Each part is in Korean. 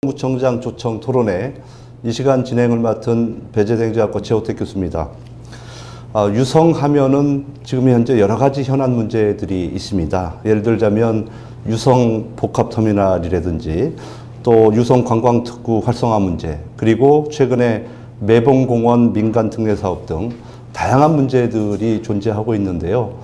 구청장 초청 토론회 이 시간 진행을 맡은 배재생제학과 최호택 교수입니다. 유성하면은 지금 현재 여러 가지 현안 문제들이 있습니다. 예를 들자면 유성 복합터미널이라든지 또 유성 관광특구 활성화 문제, 그리고 최근에 매봉공원 민간 특례 사업 등 다양한 문제들이 존재하고 있는데요.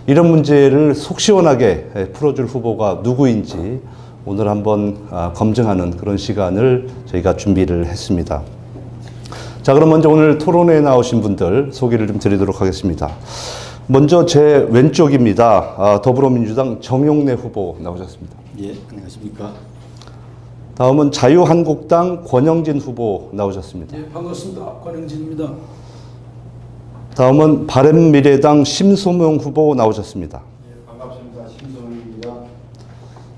이런 문제를 속 시원하게 풀어줄 후보가 누구인지 오늘 한번 검증하는 그런 시간을 저희가 준비를 했습니다. 자, 그럼 먼저 오늘 토론회에 나오신 분들 소개를 좀 드리도록 하겠습니다. 먼저 제 왼쪽입니다. 더불어민주당 정용래 후보 나오셨습니다. 예, 안녕하십니까. 다음은 자유한국당 권영진 후보 나오셨습니다. 예, 반갑습니다. 권영진입니다. 다음은 바른미래당 심소명 후보 나오셨습니다. 예, 반갑습니다. 심소명입니다.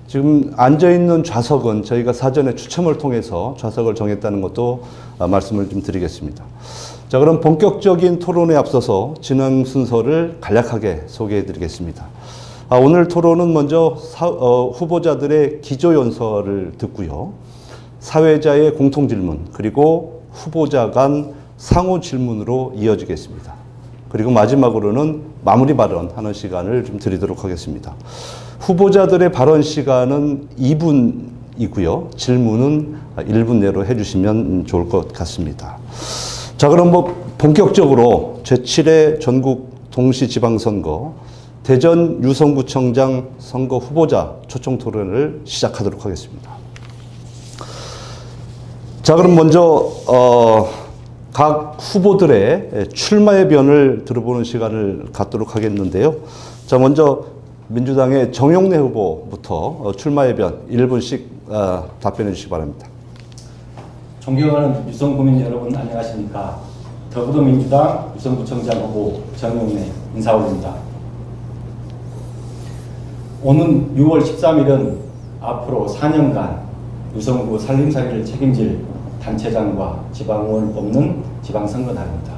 지금 앉아있는 좌석은 저희가 사전에 추첨을 통해서 좌석을 정했다는 것도 말씀을 좀 드리겠습니다. 자, 그럼 본격적인 토론에 앞서서 진행 순서를 간략하게 소개해 드리겠습니다. 오늘 토론은 먼저 후보자들의 기조연설을 듣고요. 사회자의 공통질문, 그리고 후보자 간 상호 질문으로 이어지겠습니다. 그리고 마지막으로는 마무리 발언하는 시간을 좀 드리도록 하겠습니다. 후보자들의 발언 시간은 2분이고요. 질문은 1분 내로 해주시면 좋을 것 같습니다. 자, 그럼 본격적으로 제7회 전국 동시지방선거 대전 유성구청장 선거 후보자 초청 토론을 시작하도록 하겠습니다. 자, 그럼 먼저 각 후보들의 출마의 변을 들어보는 시간을 갖도록 하겠는데요. 자, 먼저 민주당의 정용래 후보부터 출마의 변 1분씩 답변해 주시기 바랍니다. 존경하는 유성구민 여러분 안녕하십니까. 더불어민주당 유성구청장 후보 정용래 인사 올립니다. 오는 6월 13일은 앞으로 4년간 유성구 살림살이를 책임질 단체장과 지방의원을 뽑는 지방선거 날입니다.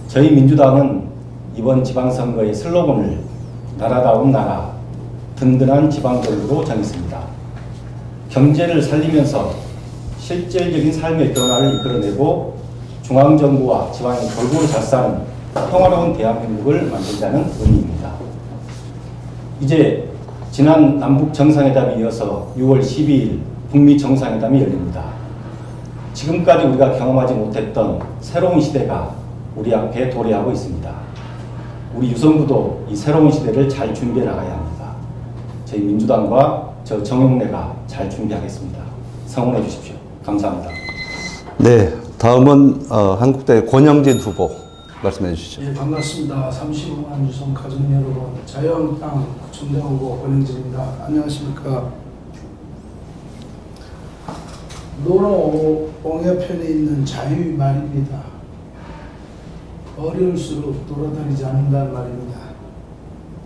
저희 민주당은 이번 지방선거의 슬로건을 나라다운 나라, 든든한 지방권으로 정했습니다. 경제를 살리면서 실질적인 삶의 변화를 이끌어내고 중앙정부와 지방이 골고루 잘 사는 평화로운 대한민국을 만들자는 의미입니다. 이제 지난 남북 정상회담에 이어서 6월 12일 북미 정상회담이 열립니다. 지금까지 우리가 경험하지 못했던 새로운 시대가 우리 앞에 도래하고 있습니다. 우리 유성구도 이 새로운 시대를 잘 준비해 나가야 합니다. 저희 민주당과 저 정용래가 잘 준비하겠습니다. 성원해 주십시오. 감사합니다. 네, 다음은 한국당의 권영진 후보 말씀해 주시죠. 예, 반갑습니다. 35만 유성 가족 여러분, 자유한국당 구청장 후보 권영진입니다. 안녕하십니까. 노로 옹야편에 있는 자유의 말입니다. 어려울수록 돌아다니지 않는다는 말입니다.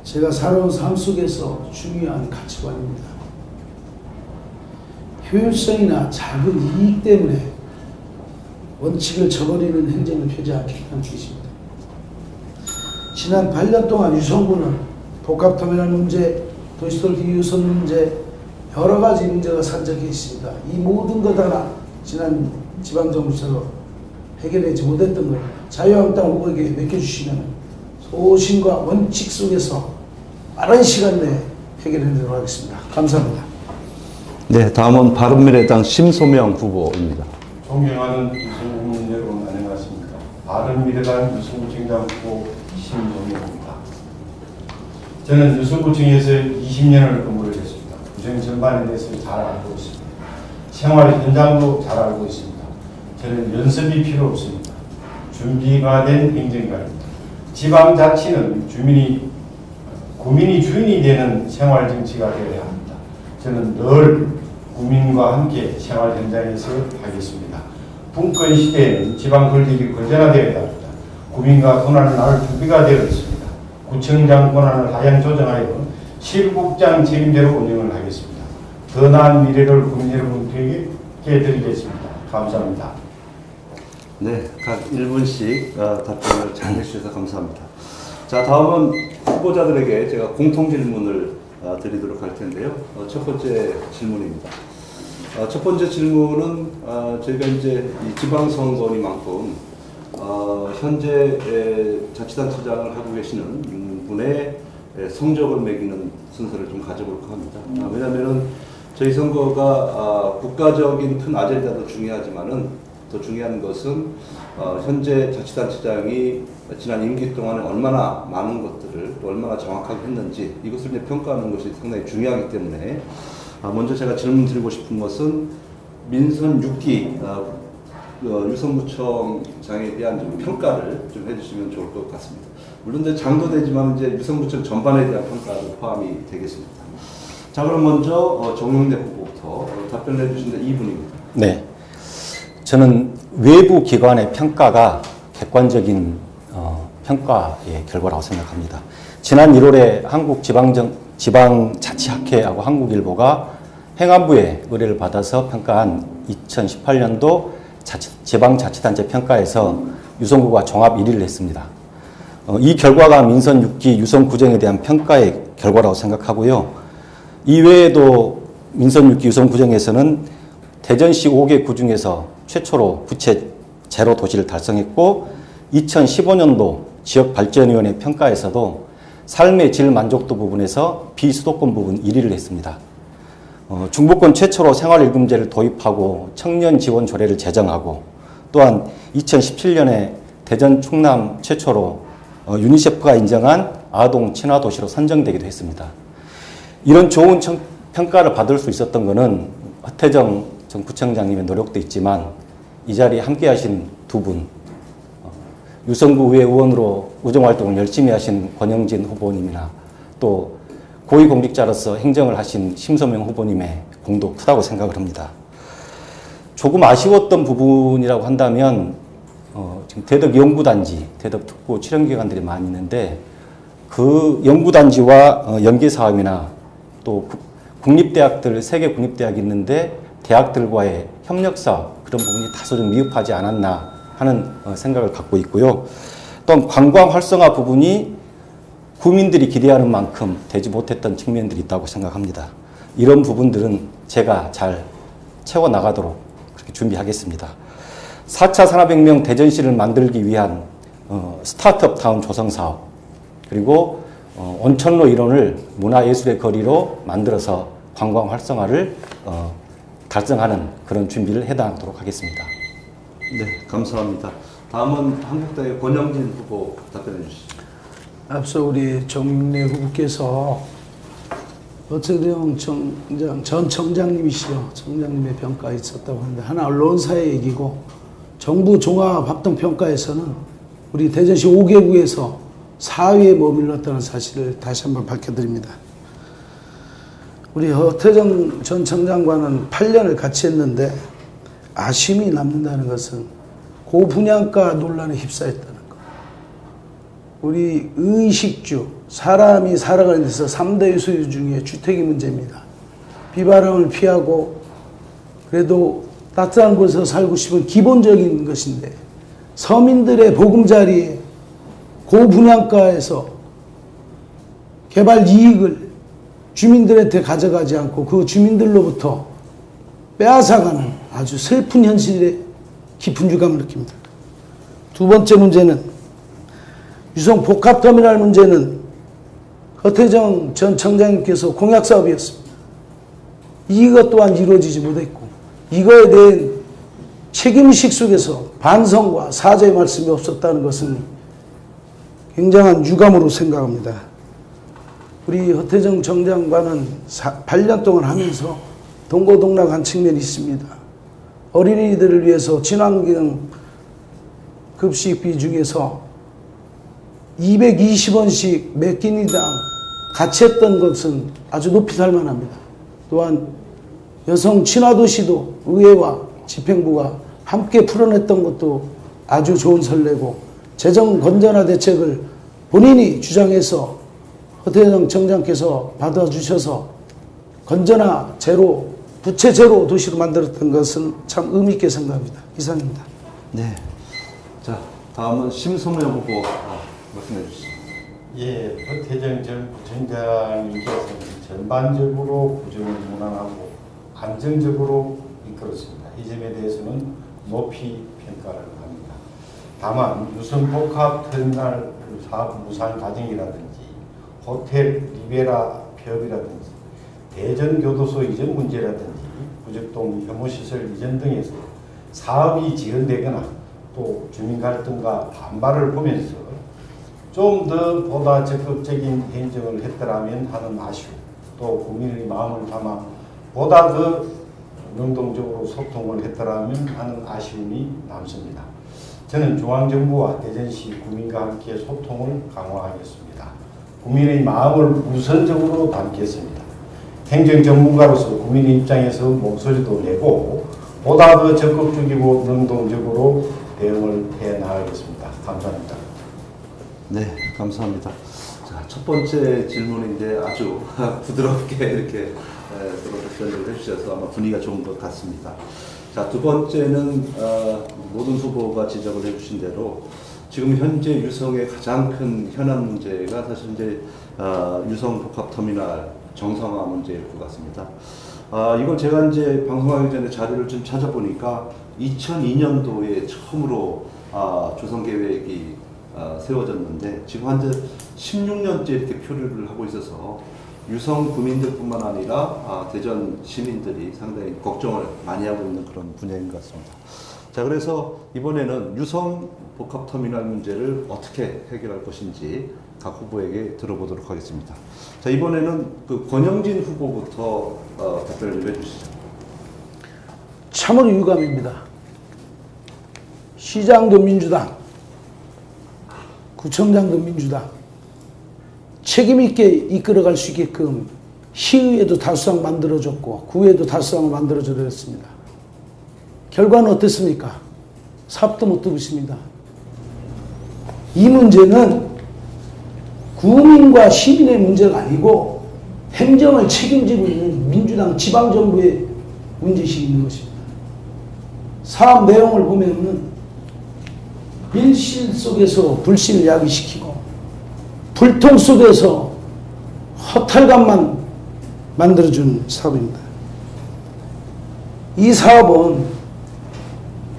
제가 살아온 삶 속에서 중요한 가치관입니다. 효율성이나 작은 이익 때문에 원칙을 저버리는 행정을 펴지 않겠다는 뜻입니다. 지난 8년 동안 유성구는 복합터미널 문제, 도시돌기 유선 문제, 여러 가지 문제가 산적해 있습니다. 이 모든 것 하나 지난 지방정부에서 해결하지 못했던 겁니다. 자유한국당 후보에게 맡겨주시면 소신과 원칙 속에서 빠른 시간 내에 해결하도록 하겠습니다. 감사합니다. 네, 다음은 바른미래당 심소명 후보입니다. 존경하는 유성구민 여러분 안녕하십니까. 바른미래당 유성구청장 후보 심소명입니다. 저는 유성구청에서 20년을 근무를 했습니다. 구청 전반에 대해서 잘 알고 있습니다. 생활 현장도 잘 알고 있습니다. 저는 연습이 필요 없습니다. 준비가 된 행정가입니다. 지방자치는 구민이 주인이 되는 생활정치가 되어야 합니다. 저는 늘 구민과 함께 생활 현장에서 하겠습니다. 분권 시대에는 지방 권력이 건전화되어야 합니다. 구민과 권한을 나눌 준비가 되어 있습니다. 구청장 권한을 하향 조정하여 실국장 책임대로 운영을 하겠습니다. 더 나은 미래를 국민 여러분께 드리겠습니다. 감사합니다. 네, 각 1분씩 답변을 잘 해주셔서 감사합니다. 자, 다음은 후보자들에게 제가 공통 질문을 드리도록 할 텐데요. 첫 번째 질문입니다. 첫 번째 질문은 저희가 이제 이 지방선거니만큼 현재 자치단체장을 하고 계시는 분의 성적을 매기는 순서를 좀 가져볼까 합니다. 왜냐하면은 저희 선거가 국가적인 큰 아젠다도 중요하지만은 더 중요한 것은 현재 자치단체장이 지난 임기 동안에 얼마나 많은 것들을 또 얼마나 정확하게 했는지 이것을 이제 평가하는 것이 상당히 중요하기 때문에 먼저 제가 질문 드리고 싶은 것은 민선 6기 유성구청장에 대한 좀 평가를 좀 해주시면 좋을 것 같습니다. 물론 이제 장도 되지만 이제 유성구청 전반에 대한 평가도 포함이 되겠습니다. 자, 그럼 먼저 정용래 후보부터 답변을 해주신데 2분입니다. 네, 저는 외부 기관의 평가가 객관적인 평가의 결과라고 생각합니다. 지난 1월에 한국지방자치학회하고 한국일보가 행안부의 의뢰를 받아서 평가한 2018년도 지방자치단체 평가에서 유성구가 종합 1위를 했습니다. 이 결과가 민선 6기 유성구청에 대한 평가의 결과라고 생각하고요. 이외에도 민선 6기 유성구청에서는 대전시 5개 구 중에서 최초로 부채 제로 도시를 달성했고 2015년도 지역발전위원회 평가에서도 삶의 질 만족도 부분에서 비수도권 부분 1위를 했습니다. 중부권 최초로 생활임금제를 도입하고 청년 지원 조례를 제정하고 또한 2017년에 대전 충남 최초로 유니세프가 인정한 아동 친화 도시로 선정되기도 했습니다. 이런 좋은 평가를 받을 수 있었던 것은 허태정 전 구청장님의 노력도 있지만 이 자리에 함께 하신 두 분, 유성구 의회 의원으로 의정활동을 열심히 하신 권영진 후보님이나 또 고위공직자로서 행정을 하신 심소명 후보님의 공도 크다고 생각을 합니다. 조금 아쉬웠던 부분이라고 한다면 지금 대덕연구단지, 대덕특구 출연기관들이 많이 있는데 그 연구단지와 연계사업이나 또 국립대학들, 세계 국립대학이 있는데 대학들과의 협력사업 그런 부분이 다소 좀 미흡하지 않았나 하는 생각을 갖고 있고요. 또한 관광 활성화 부분이 구민들이 기대하는 만큼 되지 못했던 측면들이 있다고 생각합니다. 이런 부분들은 제가 잘 채워나가도록 그렇게 준비하겠습니다. 4차 산업혁명 대전시를 만들기 위한 스타트업 타운 조성사업 그리고 온천로 일원을 문화예술의 거리로 만들어서 관광 활성화를 달성하는 그런 준비를 해나가도록 하겠습니다. 네, 감사합니다. 다음은 한국당의 권영진 후보 답변해 주시죠. 앞서 우리 정윤래 후보께서 어쨌든 전 청장님이시죠. 청장님의 평가 있었다고 하는데 하나 언론사의 얘기고 정부 종합합동평가에서는 우리 대전시 5개구에서 4위에 머물렀다는 사실을 다시 한번 밝혀드립니다. 우리 허태정 전 청장과는 8년을 같이 했는데 아쉬움이 남는다는 것은 고분양가 논란에 휩싸였다는 것. 우리 의식주, 사람이 살아가는 데서 3대 소유 중에 주택이 문제입니다. 비바람을 피하고 그래도 따뜻한 곳에서 살고 싶은 기본적인 것인데 서민들의 보금자리에 고분양가에서 개발 이익을 주민들한테 가져가지 않고 그 주민들로부터 빼앗아가는 아주 슬픈 현실에 깊은 유감을 느낍니다. 두 번째 문제는 유성 복합터미널 문제는 허태정 전 청장님께서 공약사업이었습니다. 이것 또한 이루어지지 못했고 이거에 대한 책임의식 속에서 반성과 사죄의 말씀이 없었다는 것은 굉장한 유감으로 생각합니다. 우리 허태정 청장과는 8년 동안 하면서 동고동락한 측면이 있습니다. 어린이들을 위해서 친환경 급식비 중에서 220원씩 매 끼니당 같이 했던 것은 아주 높이 살만합니다. 또한 여성 친화도시도 의회와 집행부가 함께 풀어냈던 것도 아주 좋은 선례고 재정 건전화 대책을 본인이 주장해서 허태정 청장께서 받아주셔서 건전화 제로, 부채 제로 도시로 만들었던 것은 참 의미 있게 생각합니다. 이상입니다. 네. 자, 다음은 심성명 후보 말씀해 주시죠. 예, 허태정 전 구청장님께서는 전반적으로 구정을 무난하고 안정적으로 그렇습니다. 이 점에 대해서는 높이 평가를 합니다. 다만 유성복합터미널 사업 무산 과정이라든지 호텔 리베라 폐업이라든지 대전교도소 이전 문제라든지 부적동 혐오시설 이전 등에서 사업이 지연되거나 또 주민 갈등과 반발을 보면서 좀 더 보다 적극적인 행정을 했더라면 하는 아쉬움, 또 국민의 마음을 담아 보다 더 능동적으로 소통을 했더라면 하는 아쉬움이 남습니다. 저는 중앙정부와 대전시 국민과 함께 소통을 강화하겠습니다. 국민의 마음을 우선적으로 담겠습니다. 행정 전문가로서 국민의 입장에서 목소리도 내고 보다 더 적극적이고 능동적으로 대응을 해 나가겠습니다. 감사합니다. 네, 감사합니다. 자, 첫 번째 질문인데 아주 부드럽게 이렇게 답변을 해주셔서 아마 분위기가 좋은 것 같습니다. 자, 두 번째는 모든 후보가 지적을 해주신 대로 지금 현재 유성의 가장 큰 현안 문제가 사실 이제 유성 복합터미널 정상화 문제일 것 같습니다. 이걸 제가 이제 방송하기 전에 자료를 좀 찾아보니까 2002년도에 처음으로 조성 계획이 세워졌는데 지금 현재 16년째 이렇게 표류를 하고 있어서 유성 구민들뿐만 아니라 대전 시민들이 상당히 걱정을 많이 하고 있는 그런 분야인 것 같습니다. 자, 그래서 이번에는 유성 복합터미널 문제를 어떻게 해결할 것인지 각 후보에게 들어보도록 하겠습니다. 자, 이번에는 그 권영진 후보부터 답변을 좀 해주시죠. 참으로 유감입니다. 시장도 민주당, 구청장도 민주당, 책임있게 이끌어갈 수 있게끔 시의회도 다수당 만들어줬고 구의회도 다수당을 만들어줬습니다. 결과는 어땠습니까? 삽도 못 두고 있습니다. 이 문제는 국민과 시민의 문제가 아니고 행정을 책임지고 있는 민주당 지방정부의 문제식이 있는 것입니다. 사업 내용을 보면은 밀실 속에서 불신을 야기시키고 불통 속에서 허탈감만 만들어준 사업입니다. 이 사업은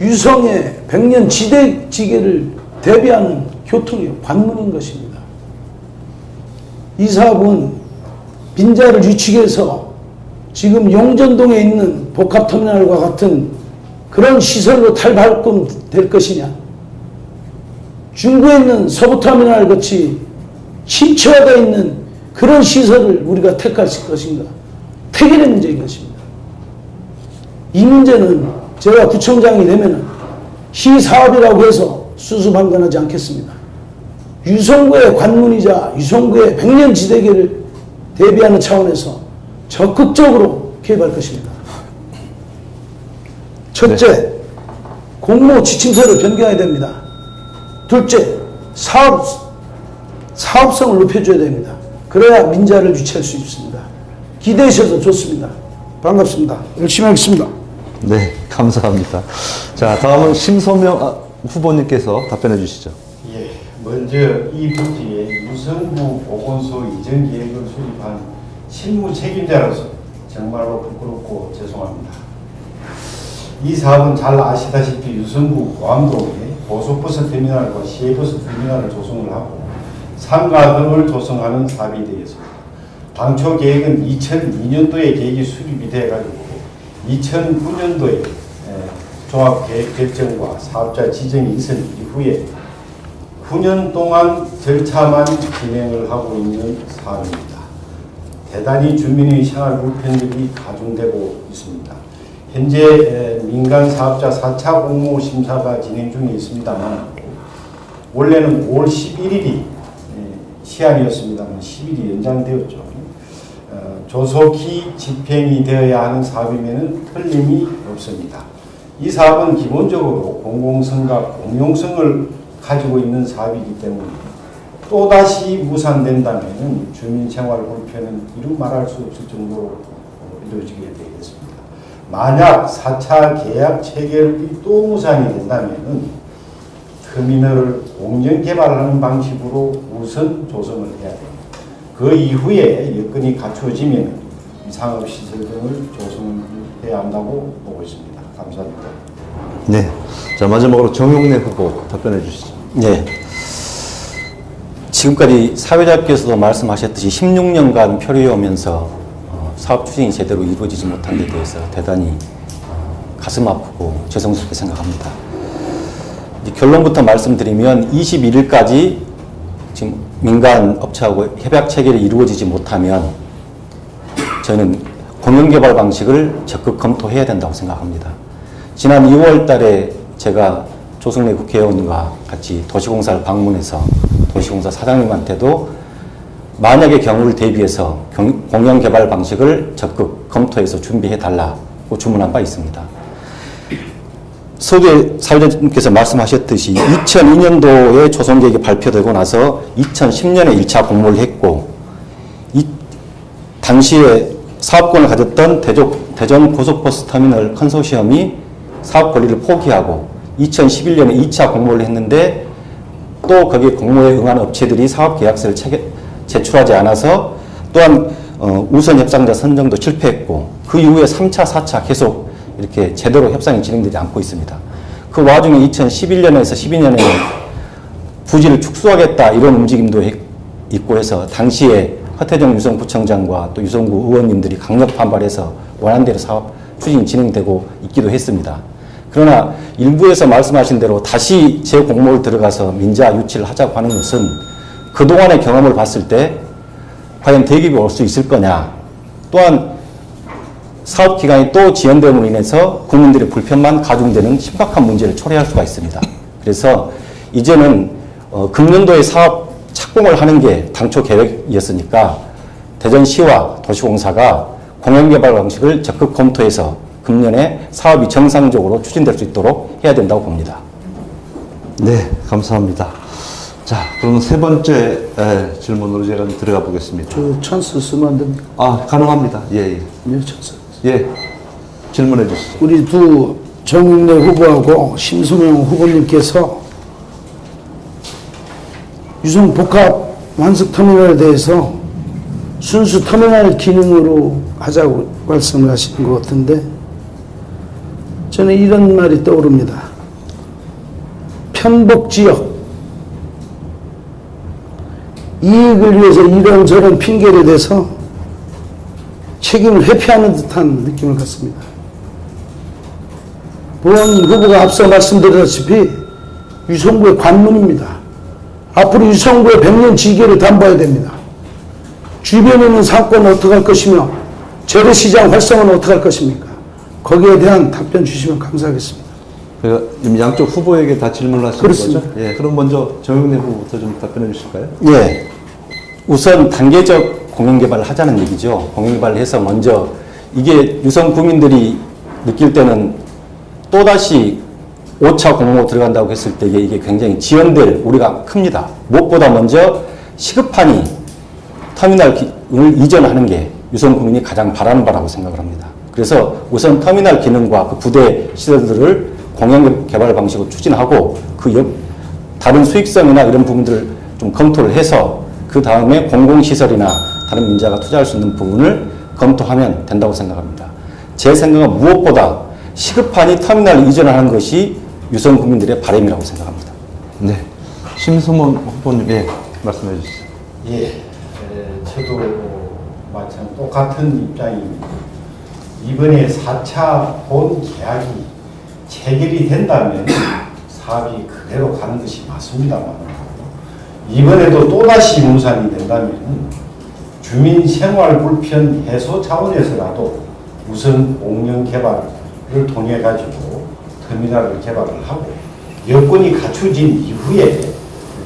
유성의 백년 지대지계를 대비하는 교통의 관문인 것입니다. 이 사업은 빈자를 유치해서 지금 용전동에 있는 복합터미널과 같은 그런 시설로 탈바꿈될 것이냐, 중구에 있는 서부터미널 같이 침체화되어 있는 그런 시설을 우리가 택할 것인가, 택일의 문제인 것입니다. 이 문제는 제가 구청장이 되면 시사업이라고 해서 수수방관하지 않겠습니다. 유성구의 관문이자 유성구의 백년지대계를 대비하는 차원에서 적극적으로 개입할 것입니다. 첫째, 공모 지침서를 변경해야 됩니다. 둘째, 사업성을 높여줘야 됩니다. 그래야 민자를 유치할 수 있습니다. 기대해 주셔서 좋습니다. 반갑습니다. 열심히 하겠습니다. 네, 감사합니다. 자, 다음은 심소명 후보님께서 답변해 주시죠. 예, 먼저 이 부지에 유성구 보건소 이전 계획을 수립한 실무 책임자로서 정말로 부끄럽고 죄송합니다. 이 사업은 잘 아시다시피 유성구 고암동에 고속버스 터미널과 시외버스 터미널을 조성을 하고 상가 등을 조성하는 사업이 되겠습니다. 당초 계획은 2002년도에 계획이 수립이 돼가지고 2009년도에 종합계획 결정과 사업자 지정이 있은 이후에 9년 동안 절차만 진행을 하고 있는 사업입니다. 대단히 주민의 생활 불편율이 가중되고 있습니다. 현재 민간 사업자 4차 공모 심사가 진행 중에 있습니다만 원래는 5월 11일이 시한이었습니다만 10일이 연장되었죠. 조속히 집행이 되어야 하는 사업이면 틀림이 없습니다. 이 사업은 기본적으로 공공성과 공용성을 가지고 있는 사업이기 때문에 또다시 무산된다면 주민 생활 불편은 이루 말할 수 없을 정도로 이루어지게 되겠습니다. 만약 4차 계약 체결이 또 무산이 된다면 터미널을 공영 개발하는 방식으로 우선 조성을 해야 됩니다. 그 이후에 여건이 갖추어지면 상업시설 등을 조성해야 한다고 보고 있습니다. 감사합니다. 네. 자, 마지막으로 정용래 후보 답변해 주시죠. 네. 지금까지 사회자께서도 말씀하셨듯이 16년간 표류해 오면서 사업 추진이 제대로 이루어지지 못한 데 대해서 대단히 가슴 아프고 죄송스럽게 생각합니다. 결론부터 말씀드리면 21일까지 지금 민간 업체하고 협약 체결이 이루어지지 못하면 저는 공영개발 방식을 적극 검토해야 된다고 생각합니다. 지난 2월 달에 제가 조승래 국회의원과 같이 도시공사를 방문해서 도시공사 사장님한테도 만약의 경우를 대비해서 공영개발 방식을 적극 검토해서 준비해달라고 주문한 바 있습니다. 서두에 사회자님께서 말씀하셨듯이 2002년도에 조성계획이 발표되고 나서 2010년에 1차 공모를 했고 당시에 사업권을 가졌던 대전 고속버스터미널 컨소시엄이 사업 권리를 포기하고 2011년에 2차 공모를 했는데 또 거기에 공모에 응한 업체들이 사업계약서를 제출하지 않아서 또한 우선 협상자 선정도 실패했고 그 이후에 3차, 4차 계속 이렇게 제대로 협상이 진행되지 않고 있습니다. 그 와중에 2011년에서 12년에 부지를 축소하겠다 이런 움직임도 있고 해서 당시에 허태정 유성구청장과 또 유성구 의원님들이 강력 반발해서 원안대로 사업 추진이 진행되고 있기도 했습니다. 그러나 일부에서 말씀하신 대로 다시 재공모를 들어가서 민자 유치를 하자고 하는 것은 그동안의 경험을 봤을 때 과연 대기업이 올 수 있을 거냐, 또한 사업기간이 또 지연됨으로 인해서 국민들의 불편만 가중되는 심각한 문제를 초래할 수가 있습니다. 그래서 이제는 금년도에 사업 착공을 하는 게 당초 계획이었으니까 대전시와 도시공사가 공영개발 방식을 적극 검토해서 금년에 사업이 정상적으로 추진될 수 있도록 해야 된다고 봅니다. 네, 감사합니다. 자, 그럼 세 번째 질문으로 제가 들어가 보겠습니다. 저 찬스 쓰면 안 됩니까? 아, 가능합니다. 예, 예. 네, 찬스. 예, 질문해 주시죠. 우리 두 정용래 후보하고 심수명 후보님께서 유성 복합 완숙 터미널에 대해서 순수 터미널 기능으로 하자고 말씀을 하시는 것 같은데 저는 이런 말이 떠오릅니다. 편복지역 이익을 위해서 이런저런 핑계를 대서 책임을 회피하는 듯한 느낌을 갖습니다. 본 후보가 앞서 말씀드렸다시피 유성구의 관문입니다. 앞으로 유성구의 100년 지계를 담봐야 됩니다. 주변에 있는 상권은 어떻게 할 것이며 재래시장 활성화는 어떻게 할 것입니까? 거기에 대한 답변 주시면 감사하겠습니다. 지금 양쪽 후보에게 다 질문을 하시는 그렇습니다. 거죠? 예, 그럼 먼저 정용래 후보부터 좀 답변해 주실까요? 예. 우선 단계적 공영개발을 하자는 얘기죠. 공영개발을 해서 먼저 이게 유성 구민들이 느낄 때는 또다시 5차 공모 들어간다고 했을 때 이게 굉장히 지연될 우려가 큽니다. 무엇보다 먼저 시급하니 터미널을 이전하는 게 유성 구민이 가장 바라는 바라고 생각을 합니다. 그래서 우선 터미널 기능과 그 부대 시설들을 공영개발 방식으로 추진하고 그 다른 수익성이나 이런 부분들을 좀 검토를 해서 그 다음에 공공시설이나 다른 민자가 투자할 수 있는 부분을 검토하면 된다고 생각합니다. 제 생각은 무엇보다 시급하니 터미널 이전하는 것이 유성 국민들의 바람이라고 생각합니다. 네. 심수문 후보님, 예, 말씀해 주시죠. 예, 저도 마찬가지 똑같은 입장입니다. 이번에 4차 본 계약이 체결이 된다면 사업이 그대로 가는 것이 맞습니다만 이번에도 또다시 무산이 된다면 주민 생활 불편 해소 차원에서라도 우선 공영 개발을 통해 가지고 터미널을 개발을 하고 여건이 갖춰진 이후에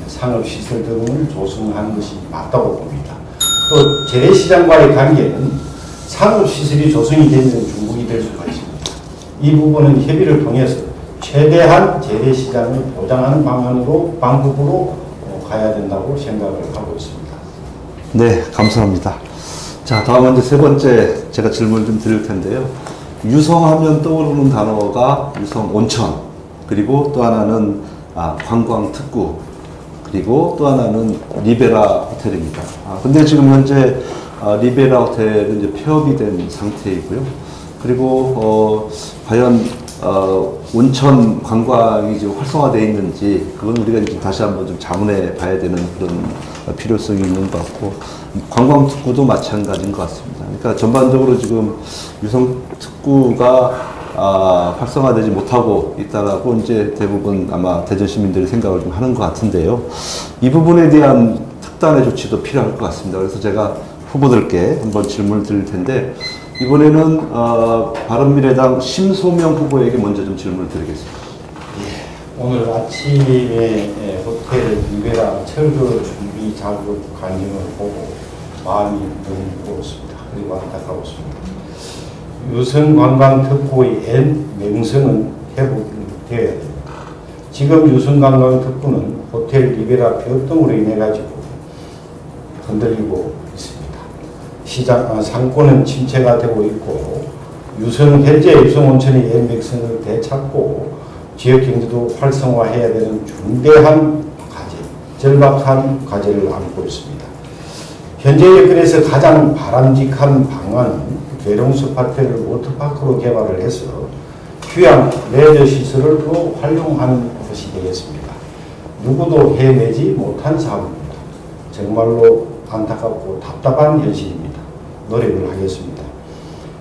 상업시설 등을 조성하는 것이 맞다고 봅니다. 또 재래시장과의 관계는 상업시설이 조성이 되면 중복이 될 수가 있습니다. 이 부분은 협의를 통해서 최대한 재래시장을 보장하는 방법으로 가야 된다고 생각을 하고 있습니다. 네, 감사합니다. 자, 다음은 이제 세 번째 제가 질문을 좀 드릴 텐데요. 유성하면 떠오르는 단어가 유성 온천, 그리고 또 하나는 관광 특구, 그리고 또 하나는 리베라 호텔입니다. 근데 지금 현재 리베라 호텔은 이제 폐업이 된 상태이고요. 그리고 과연 온천 관광이 지금 활성화되어 있는지 그건 우리가 이제 다시 한번 좀 자문해 봐야 되는 그런 필요성이 있는 것 같고, 관광 특구도 마찬가지인 것 같습니다. 그러니까 전반적으로 지금 유성 특구가 활성화되지 못하고 있다라고 이제 대부분 아마 대전 시민들이 생각을 좀 하는 것 같은데요. 이 부분에 대한 특단의 조치도 필요할 것 같습니다. 그래서 제가 후보들께 한번 질문을 드릴 텐데, 이번에는 바른미래당 심소명 후보에게 먼저 좀 질문을 드리겠습니다. 오늘 아침에 호텔 리베라 철거 준비 작업 광경을 보고 마음이 너무 무거웠습니다. 그리고 안타까웠습니다. 유성관광특구의 옛 명성은 회복되어야 됩니다. 지금 유성관광특구는 호텔 리베라 폐업 등으로 인해 가지고 흔들리고 있습니다. 상권은 침체가 되고 있고, 현재 유성온천의 옛 명성을 되찾고 지역 경제도 활성화해야 되는 중대한 과제, 절박한 과제를 안고 있습니다. 현재 여건에서 가장 바람직한 방안은 계룡 스파텔을 워터파크로 개발을 해서 휴양 레저 시설을 활용하는 것이 되겠습니다. 누구도 해내지 못한 사업입니다. 정말로 안타깝고 답답한 현실입니다. 노력을 하겠습니다.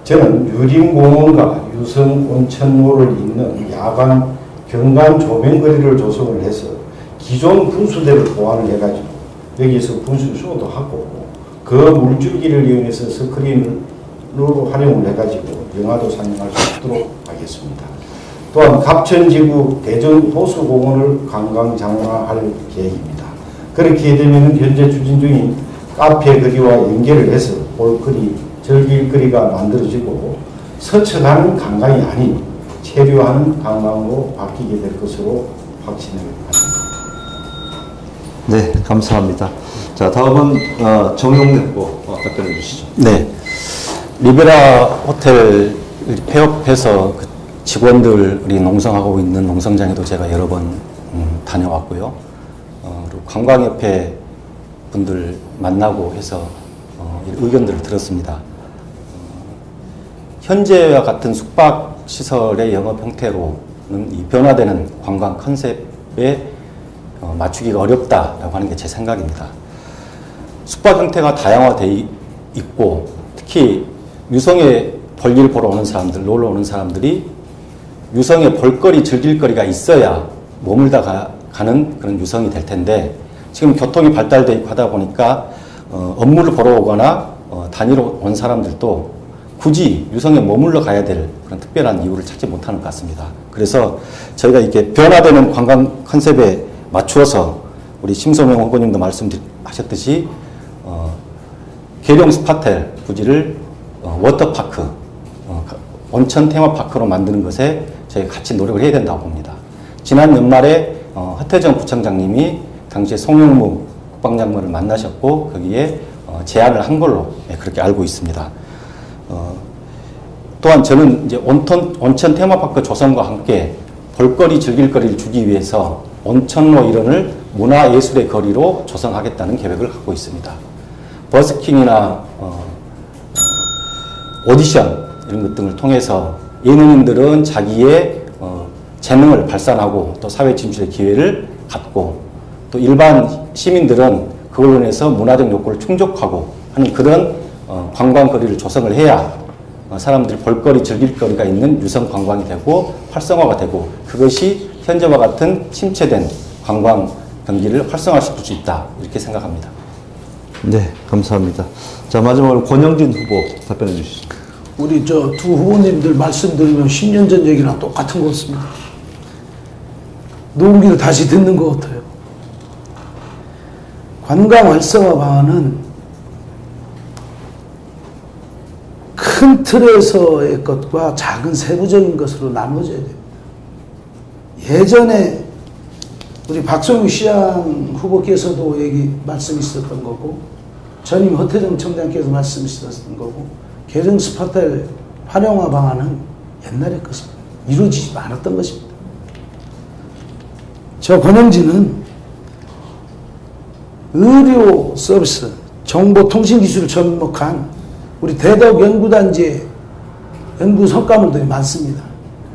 저는 유림공원과 유성온천로를 잇는 야간 경관 조명거리를 조성을 해서 기존 분수대를 보완을 해가지고 여기서 분수 쇼도 하고, 그 물줄기를 이용해서 스크린으로 활용을 해가지고 영화도 상영할 수 있도록 하겠습니다. 또한 갑천지구 대전 호수공원을 관광장화할 계획입니다. 그렇게 되면 현재 추진 중인 카페 거리와 연결을 해서 볼거리, 즐길거리가 만들어지고 스쳐가는 관광이 아닌 체류하는 관광으로 바뀌게 될 것으로 확신을 합니다. 네, 감사합니다. 자, 다음은 정용래 후보 답변해 주시죠. 네, 리베라 호텔 폐업해서 그 직원들이 농성하고 있는 농성장에도 제가 여러 번 다녀왔고요. 그리고 관광협회 분들 만나고 해서 의견들을 들었습니다. 현재와 같은 숙박시설의 영업 형태로는 이 변화되는 관광 컨셉에 맞추기가 어렵다라고 하는 게 제 생각입니다. 숙박 형태가 다양화되어 있고, 특히 유성에 볼일 보러 오는 사람들, 놀러 오는 사람들이 유성에 볼거리, 즐길거리가 있어야 머물다 가는 그런 유성이 될 텐데, 지금 교통이 발달되어 있고 하다 보니까 업무를 보러 오거나 다니러 온 사람들도 굳이 유성에 머물러 가야 될 그런 특별한 이유를 찾지 못하는 것 같습니다. 그래서 저희가 이렇게 변화되는 관광 컨셉에 맞추어서 우리 심소명 후보님도 말씀하셨듯이 계룡 스파텔 부지를 워터파크, 온천 테마파크로 만드는 것에 저희가 같이 노력을 해야 된다고 봅니다. 지난 연말에 허태정 부청장님이 당시에 송영무 국방장관을 만나셨고 거기에 제안을 한 걸로 그렇게 알고 있습니다. 또한 저는 이제 온천 테마파크 조성과 함께 볼거리, 즐길거리를 주기 위해서 온천로 일원을 문화예술의 거리로 조성하겠다는 계획을 갖고 있습니다. 버스킹이나 오디션 이런 것 등을 통해서 예능인들은 자기의 재능을 발산하고 또 사회 진출의 기회를 갖고, 또 일반 시민들은 그걸로 인해서 문화적 욕구를 충족하고 하는 그런 관광거리를 조성을 해야 사람들이 볼거리, 즐길거리가 있는 유성 관광이 되고 활성화가 되고, 그것이 현재와 같은 침체된 관광 경기를 활성화시킬 수 있다, 이렇게 생각합니다. 네, 감사합니다. 자, 마지막으로 권영진 후보 답변해 주시죠. 우리 두 후보님들 말씀 들으면 10년 전 얘기랑 똑같은 것 같습니다. 녹음기를 다시 듣는 것 같아요. 관광 활성화 방안은 큰 틀에서의 것과 작은 세부적인 것으로 나눠져야 됩니다. 예전에 우리 박성우 시장 후보께서도 말씀이 있었던 거고, 전임 허태정 청장께서 말씀이 있었던 거고, 계룡 스파텔 활용화 방안은 옛날의 것입니다. 이루어지지 않았던 것입니다. 저 권영진은 의료 서비스, 정보통신기술을 접목한 우리 대덕연구단지의 연구 성과물들이 많습니다.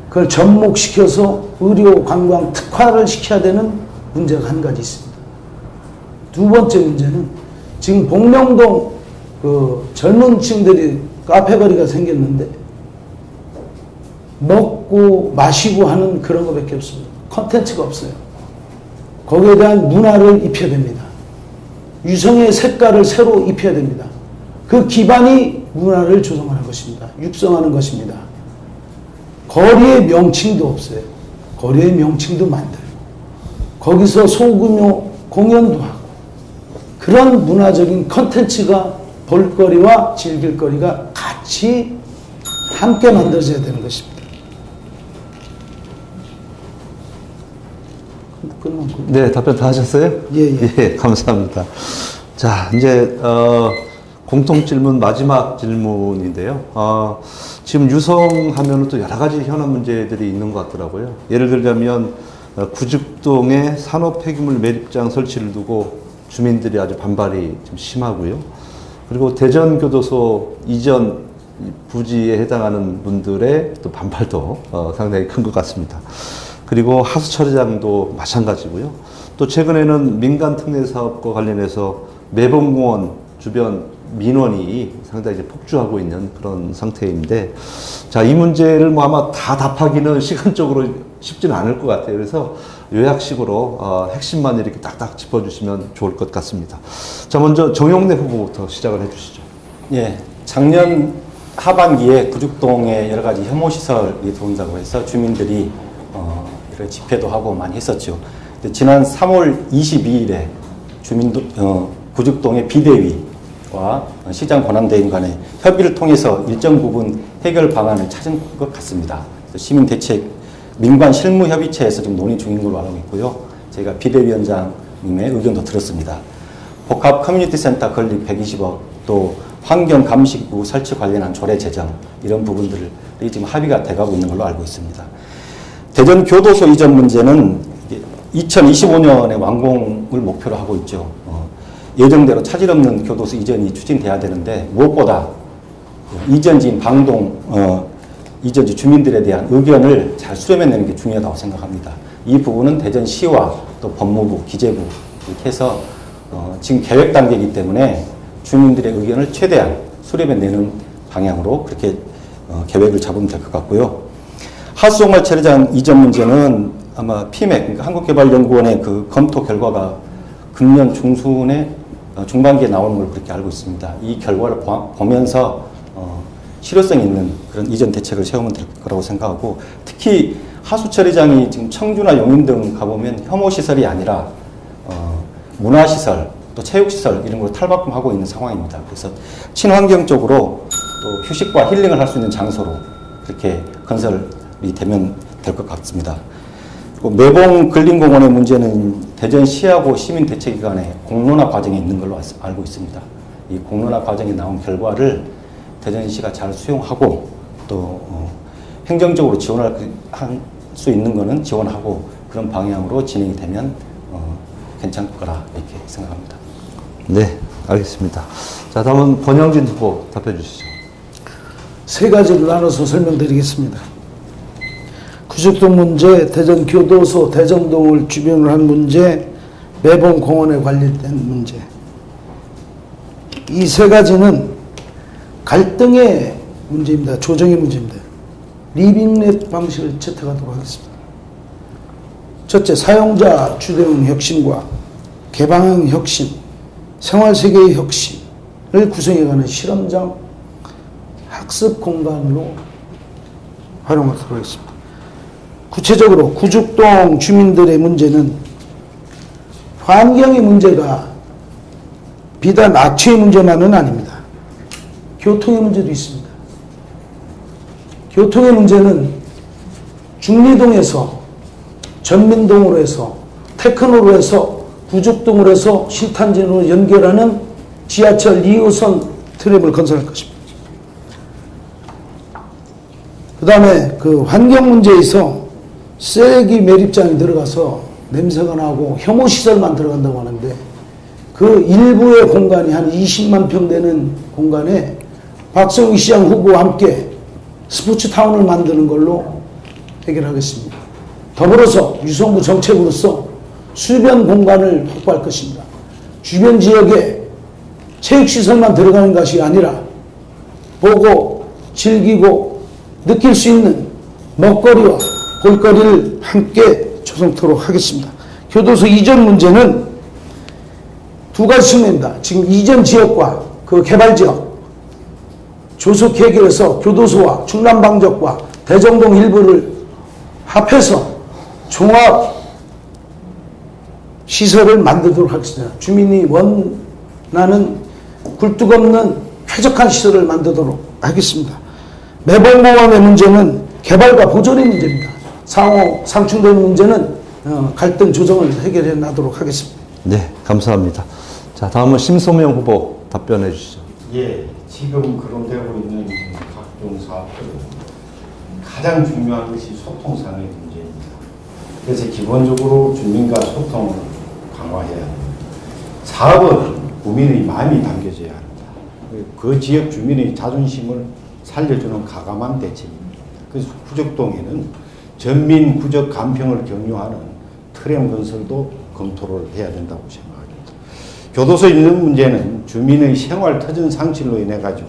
그걸 접목시켜서 의료 관광 특화를 시켜야 되는 문제가 한 가지 있습니다. 두 번째 문제는 지금 복명동 그 젊은 층들이 카페거리가 생겼는데 먹고 마시고 하는 그런 것밖에 없습니다. 컨텐츠가 없어요. 거기에 대한 문화를 입혀야 됩니다. 유성의 색깔을 새로 입혀야 됩니다. 그 기반이 문화를 조성하는 것입니다. 육성하는 것입니다. 거리의 명칭도 없어요. 거리의 명칭도 만들고 거기서 소규모 공연도 하고 그런 문화적인 컨텐츠가 볼거리와 즐길거리가 같이 함께 만들어져야 되는 것입니다. 끝났고요. 네, 답변 다 하셨어요? 예. 감사합니다. 자, 이제 공통 질문 마지막 질문인데요. 지금 유성하면 또 여러 가지 현안 문제들이 있는 것 같더라고요. 예를 들자면 구죽동에 산업 폐기물 매립장 설치를 두고 주민들이 아주 반발이 좀 심하고요. 그리고 대전교도소 이전 부지에 해당하는 분들의 또 반발도 상당히 큰 것 같습니다. 그리고 하수처리장도 마찬가지고요. 또 최근에는 민간 특례 사업과 관련해서 매봉공원 주변 민원이 상당히 이제 폭주하고 있는 그런 상태인데, 자, 이 문제를 뭐 아마 다 답하기는 시간적으로 쉽지는 않을 것 같아요. 그래서 요약식으로 핵심만 이렇게 딱딱 짚어주시면 좋을 것 같습니다. 자, 먼저 정용래 후보부터 시작을 해주시죠. 예, 작년 하반기에 구죽동에 여러 가지 혐오시설이 들어온다고 해서 주민들이 이런 집회도 하고 많이 했었죠. 근데 지난 3월 22일에 구죽동의 비대위와 시장 권한대행 간의 협의를 통해서 일정 부분 해결 방안을 찾은 것 같습니다. 시민대책 민관 실무협의체에서 지금 논의 중인 걸로 알고 있고요. 저희가 비대위원장님의 의견도 들었습니다. 복합 커뮤니티 센터 건립 120억, 또 환경감식구 설치 관련한 조례 제정, 이런 부분들이 지금 합의가 돼가고 있는 걸로 알고 있습니다. 대전 교도소 이전 문제는 2025년에 완공을 목표로 하고 있죠. 예정대로 차질 없는 교도소 이전이 추진돼야 되는데, 무엇보다 이전지인 방동 이전지 주민들에 대한 의견을 잘 수렴해내는 게 중요하다고 생각합니다. 이 부분은 대전시와 또 법무부, 기재부 이렇게 해서 지금 계획 단계이기 때문에 주민들의 의견을 최대한 수렴해내는 방향으로 그렇게 계획을 잡으면 될 것 같고요. 하수종말 처리장 이전 문제는 아마 피맥, 그러니까 한국개발연구원의 그 검토 결과가 금년 중반기에 나오는 걸 그렇게 알고 있습니다. 이 결과를 보면서 실효성 있는 그런 이전 대책을 세우면 될 거라고 생각하고, 특히 하수처리장이 지금 청주나 용인 등 가보면 혐오시설이 아니라 문화시설, 또 체육시설 이런 걸 탈바꿈하고 있는 상황입니다. 그래서 친환경적으로 또 휴식과 힐링을 할 수 있는 장소로 그렇게 건설이 되면 될 것 같습니다. 매봉 근린공원의 문제는 대전시하고 시민대책위원회 공론화 과정에 있는 걸로 알고 있습니다. 이 공론화 과정에 나온 결과를 대전시가 잘 수용하고 또 행정적으로 지원할 수 있는 거는 지원하고 그런 방향으로 진행이 되면 괜찮을 거라 이렇게 생각합니다. 네, 알겠습니다. 자, 다음은 권영진 후보 답해 주시죠. 세 가지로 나눠서 설명드리겠습니다. 구죽동 문제, 대전교도소, 대정동을 주변으로 한 문제, 매봉공원에 관련된 문제. 이 세 가지는 갈등의 문제입니다. 조정의 문제입니다. 리빙랩 방식을 채택하도록 하겠습니다. 첫째, 사용자 주도형 혁신과 개방형 혁신, 생활세계의 혁신을 구성해가는 실험장 학습 공간으로 활용하도록 하겠습니다. 구체적으로 구죽동 주민들의 문제는 환경의 문제가 비단 악취의 문제만은 아닙니다. 교통의 문제도 있습니다. 교통의 문제는 중리동에서 전민동으로 해서 테크노로 해서 구죽동으로 해서 신탄진으로 연결하는 지하철 2호선 트램을 건설할 것입니다. 그 다음에 그 환경 문제에서 쓰레기 매립장이 들어가서 냄새가 나고 혐오시설만 들어간다고 하는데, 그 일부의 공간이 한 20만 평 되는 공간에 박성희 시장 후보와 함께 스포츠타운을 만드는 걸로 해결하겠습니다. 더불어서 유성구 정책으로서 수변 공간을 확보할 것입니다. 주변 지역에 체육시설만 들어가는 것이 아니라 보고 즐기고 느낄 수 있는 먹거리와 볼거리를 함께 조성토록 하겠습니다. 교도소 이전 문제는 두 가지 측면입니다. 지금 이전 지역과 그 개발 지역 조속 해결해서 교도소와 충남방적과 대정동 일부를 합해서 종합 시설을 만들도록 하겠습니다. 주민이 원하는 굴뚝 없는 쾌적한 시설을 만들도록 하겠습니다. 매봉공원의 문제는 개발과 보존의 문제입니다. 상호 상충되는 문제는 갈등 조정을 해결해 나도록 하겠습니다. 네, 감사합니다. 자, 다음은 심소명 후보 답변해 주시죠. 예, 지금 거론되고 있는 각종 사업들은 가장 중요한 것이 소통상의 문제입니다. 그래서 기본적으로 주민과 소통을 강화해야 합니다. 사업은 국민의 마음이 담겨져야 합니다. 그 지역 주민의 자존심을 살려주는 가감한 대책입니다. 그래서 구적동에는 전민 구적 간평을 격려하는 트램 건설도 검토를 해야 된다고 생각합니다. 교도소 있는 문제는 주민의 생활 터전 상실로 인해 가지고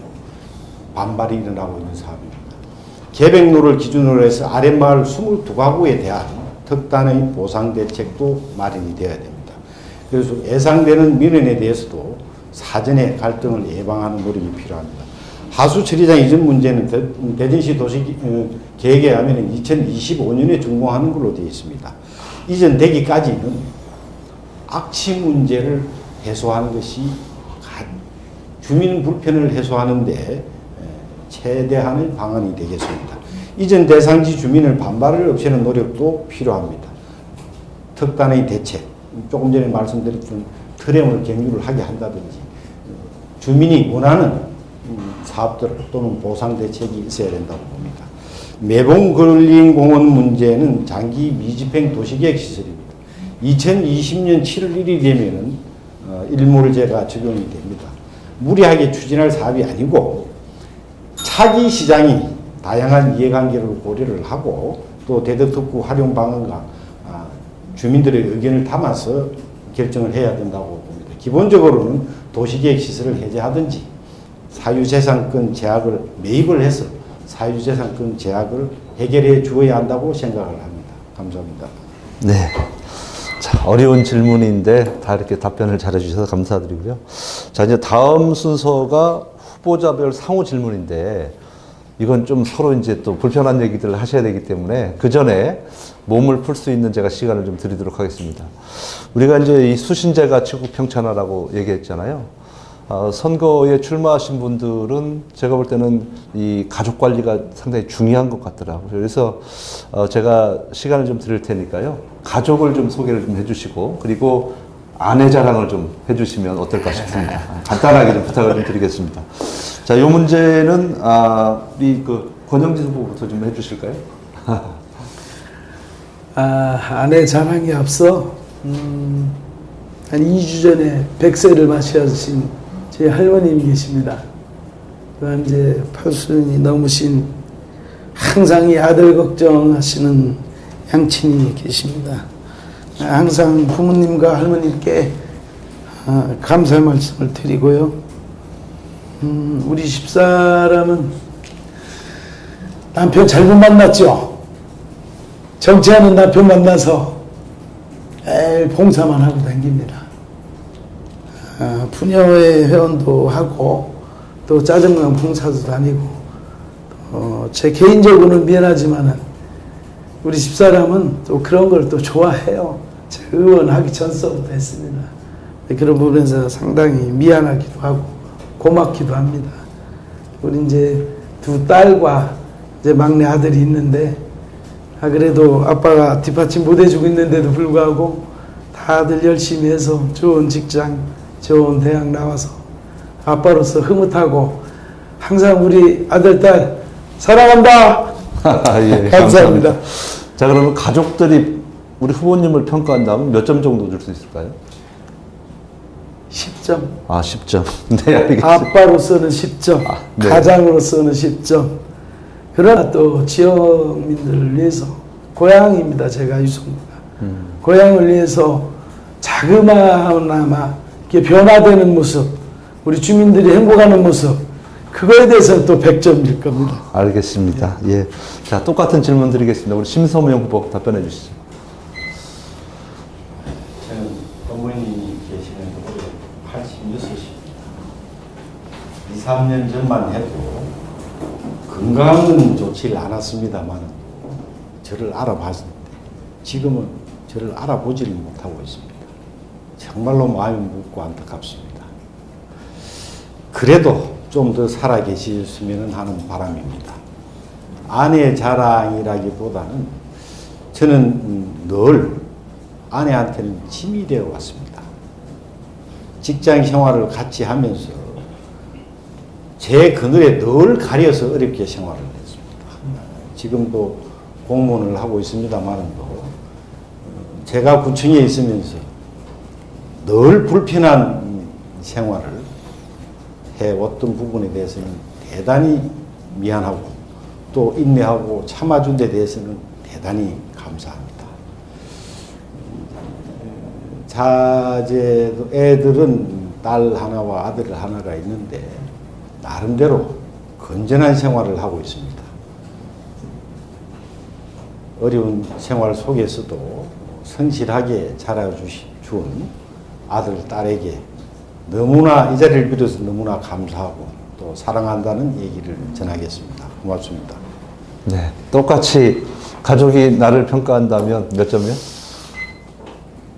반발이 일어나고 있는 사업입니다. 계백로를 기준으로 해서 아랫마을 22가구에 대한 특단의 보상 대책도 마련이 되어야 됩니다. 그래서 예상되는 민원에 대해서도 사전에 갈등을 예방하는 노력이 필요합니다. 하수처리장 이전 문제는 대전시 도시계획에 하면 2025년에 준공하는 걸로 되어 있습니다. 이전되기까지는 악취 문제를 해소하는 것이 주민 불편을 해소하는 데 최대한의 방안이 되겠습니다. 이전 대상지 주민을 반발을 없애는 노력도 필요합니다. 특단의 대책, 조금 전에 말씀드렸던 트램을 경유를 하게 한다든지 주민이 원하는 사업들 또는 보상 대책이 있어야 된다고 봅니다. 매봉근린공원 문제는 장기 미집행 도시계획 시설입니다. 2020년 7월 1일이 되면은 일몰제가 적용이 됩니다. 무리하게 추진할 사업이 아니고 차기 시장이 다양한 이해관계를 고려를 하고 또 대덕특구 활용 방안과 주민들의 의견을 담아서 결정을 해야 된다고 봅니다. 기본적으로는 도시계획 시설을 해제하든지 사유재산권 제약을 매입을 해서 사유재산권 제약을 해결해 주어야 한다고 생각을 합니다. 감사합니다. 네. 자, 어려운 질문인데 다 이렇게 답변을 잘해 주셔서 감사드리고요. 자, 이제 다음 순서가 후보자별 상호 질문인데 이건 좀 서로 이제 또 불편한 얘기들을 하셔야 되기 때문에 그 전에 몸을 풀 수 있는 제가 시간을 좀 드리도록 하겠습니다. 우리가 이제 이 수신제가 치국 평천하라고 얘기했잖아요. 선거에 출마하신 분들은 제가 볼 때는 이 가족 관리가 상당히 중요한 것 같더라고요. 그래서 제가 시간을 좀 드릴 테니까요. 가족을 좀 소개를 좀 해주시고 그리고 아내 자랑을 좀 해주시면 어떨까 싶습니다. 간단하게 좀 부탁을 좀 드리겠습니다. 자, 이 문제는 우리 그 권영진 후보부터 좀 해주실까요? 아내 자랑에 앞서 한 2주 전에 100세를 맞이하신 제 할머님이 계십니다. 또한 이제 80이 넘으신 항상 이 아들 걱정하시는 양친이 계십니다. 항상 부모님과 할머님께 감사의 말씀을 드리고요. 우리 집사람은 남편 잘못 만났죠. 정치하는 남편 만나서 매일 봉사만 하고 다닙니다. 부녀회 회원도 하고 또 짜장면 봉사도 다니고 제 개인적으로는 미안하지만은 우리 집사람은 또 그런 걸 또 좋아해요. 제가 의원하기 전서부터 했습니다. 그런 부분에서 상당히 미안하기도 하고 고맙기도 합니다. 우리 이제 두 딸과 이제 막내 아들이 있는데 그래도 아빠가 뒷받침 못 해주고 있는데도 불구하고 다들 열심히 해서 좋은 직장, 좋은 대학 나와서 아빠로서 흐뭇하고 항상 우리 아들, 딸 사랑한다. 예, 감사합니다. 자, 그러면 가족들이 우리 후보님을 평가한다면 몇 점 정도 줄 수 있을까요? 10점. 아, 10점. 네, 알겠습니다. 아빠로서는 10점, 네. 가장으로서는 10점. 그러나 또 지역민들을 위해서 고향입니다. 제가 유성구가 고향을 위해서 자그마하나마 이렇게 변화되는 모습, 우리 주민들이 행복하는 모습, 그거에 대해서는 또 100점일 겁니다. 알겠습니다. 예. 자, 똑같은 질문 드리겠습니다. 우리 심서명 후보 답변해 주시죠. 저는 어머니 계시는 올해 86이십니다. 2, 3년 전만 해도 건강은 좋지 않았습니다만 저를 알아봤는데 지금은 저를 알아보지를 못하고 있습니다. 정말로 마음이 묻고 안타깝습니다. 그래도 좀 더 살아계셨으면 하는 바람입니다. 아내 자랑이라기보다는 저는 늘 아내한테는 짐이 되어 왔습니다. 직장 생활을 같이 하면서 제 그늘에 늘 가려서 어렵게 생활을 했습니다. 지금도 공무원을 하고 있습니다만도 제가 구청에 있으면서 늘 불편한 생활을 해왔던 부분에 대해서는 대단히 미안하고 또 인내하고 참아준 데 대해서는 대단히 감사합니다. 자제도 애들은 딸 하나와 아들 하나가 있는데 나름대로 건전한 생활을 하고 있습니다. 어려운 생활 속에서도 성실하게 자라준 아들, 딸에게 너무나 이 자리를 빌어서 너무나 감사하고 또 사랑한다는 얘기를 전하겠습니다. 고맙습니다. 네. 똑같이 가족이 나를 평가한다면 몇 점이요?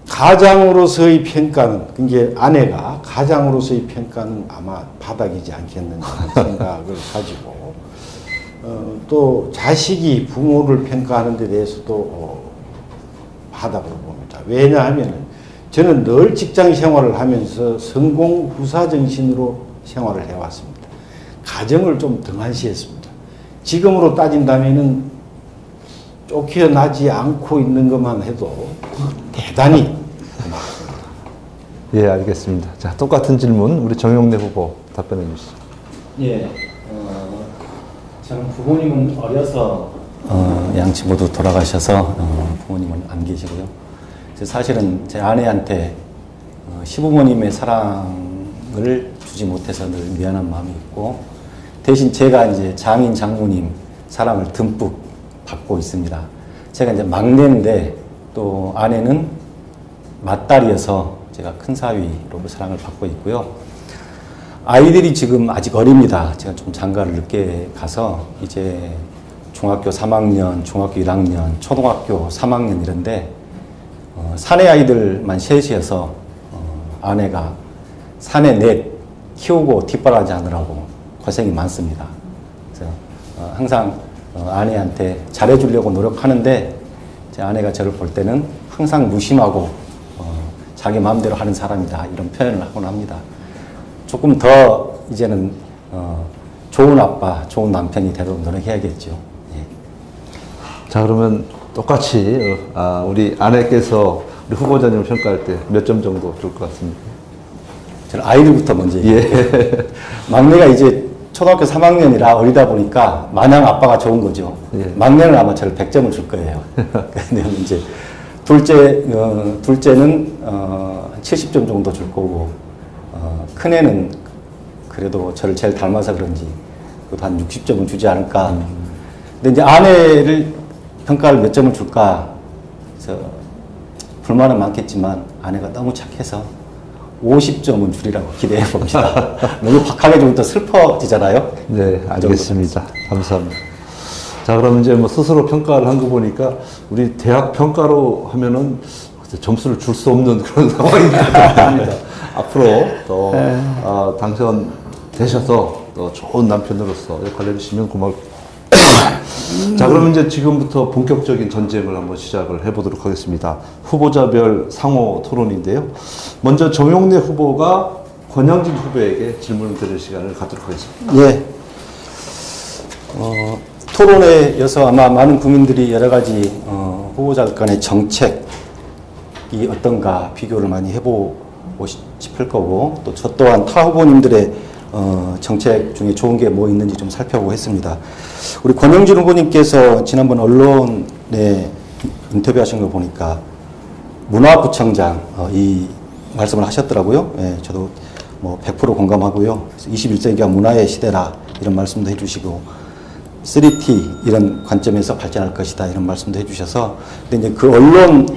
가장으로서의 평가는, 그러니까 아내가 가장으로서의 평가는 아마 바닥이지 않겠는가 하는 생각을 가지고 또 자식이 부모를 평가하는 데 대해서도 바닥으로 봅니다. 왜냐하면 저는 늘 직장 생활을 하면서 성공 후사 정신으로 생활을 해왔습니다. 가정을 좀 등한시했습니다. 지금으로 따진다면은 쫓겨나지 않고 있는 것만 해도 대단히 고맙습니다. 예, 알겠습니다. 자, 똑같은 질문 우리 정용래 후보 답변해 주시죠. 예, 저는 부모님은 어려서 양치 모두 돌아가셔서 부모님은 안 계시고요. 사실은 제 아내한테 시부모님의 사랑을 주지 못해서 늘 미안한 마음이 있고 대신 제가 이제 장인 장모님 사랑을 듬뿍 받고 있습니다. 제가 이제 막내인데 또 아내는 맏딸이어서 제가 큰 사위로 사랑을 받고 있고요. 아이들이 지금 아직 어립니다. 제가 좀 장가를 늦게 가서 이제 중학교 3학년, 중학교 1학년, 초등학교 3학년 이런데 사내 아이들만 셋이어서 아내가 사내 넷 키우고 뒷바라지 하느라고 고생이 많습니다. 그래서 항상 아내한테 잘해주려고 노력하는데 제 아내가 저를 볼 때는 항상 무심하고 자기 마음대로 하는 사람이다 이런 표현을 하곤 합니다. 조금 더 이제는 좋은 아빠, 좋은 남편이 되도록 노력해야겠죠. 예. 자, 그러면 똑같이 우리 아내께서 우리 후보자님을 평가할 때 몇 점 정도 줄 것 같습니까? 저는 아이들부터 먼저 얘기할게요. 막내가 이제 초등학교 3학년이라 어리다 보니까 마냥 아빠가 좋은 거죠. 예. 막내는 아마 저를 100점을 줄 거예요. 근데 이제 둘째는 한 70점 정도 줄 거고 큰애는 그래도 저를 제일 닮아서 그런지 그것도 한 60점은 주지 않을까. 근데 이제 아내를 평가를 몇 점을 줄까? 그래서 불만은 많겠지만 아내가 너무 착해서 50점은 줄이라고 기대해 봅니다. 너무 박하게 주면 또 슬퍼지잖아요. 네, 알겠습니다. 감사합니다. 자, 그럼 이제 뭐 스스로 평가를 한 거 보니까 우리 대학 평가로 하면은 점수를 줄 수 없는 그런 상황이 됩니다. 앞으로 또 당선되셔서 또 좋은 남편으로서 역할을 해주시면 고맙습니다. 자, 그러면 이제 지금부터 본격적인 전쟁을 한번 시작을 해보도록 하겠습니다. 후보자별 상호 토론인데요. 먼저 정용래 후보가 권영진 후보에게 질문을 드릴 시간을 갖도록 하겠습니다. 예. 토론에 이어서 아마 많은 국민들이 여러 가지 후보자 간의 정책이 어떤가 비교를 많이 않고 싶을 거고 또 저 또한 타 후보님들의 정책 중에 좋은 게 뭐 있는지 좀 살펴보고 했습니다. 우리 권영진 후보님께서 지난번 언론에 인터뷰하신 걸 보니까 문화부청장 이 말씀을 하셨더라고요. 예, 저도 뭐 100% 공감하고요. 21세기가 문화의 시대라 이런 말씀도 해주시고 3T 이런 관점에서 발전할 것이다 이런 말씀도 해주셔서 근데 이제 그 언론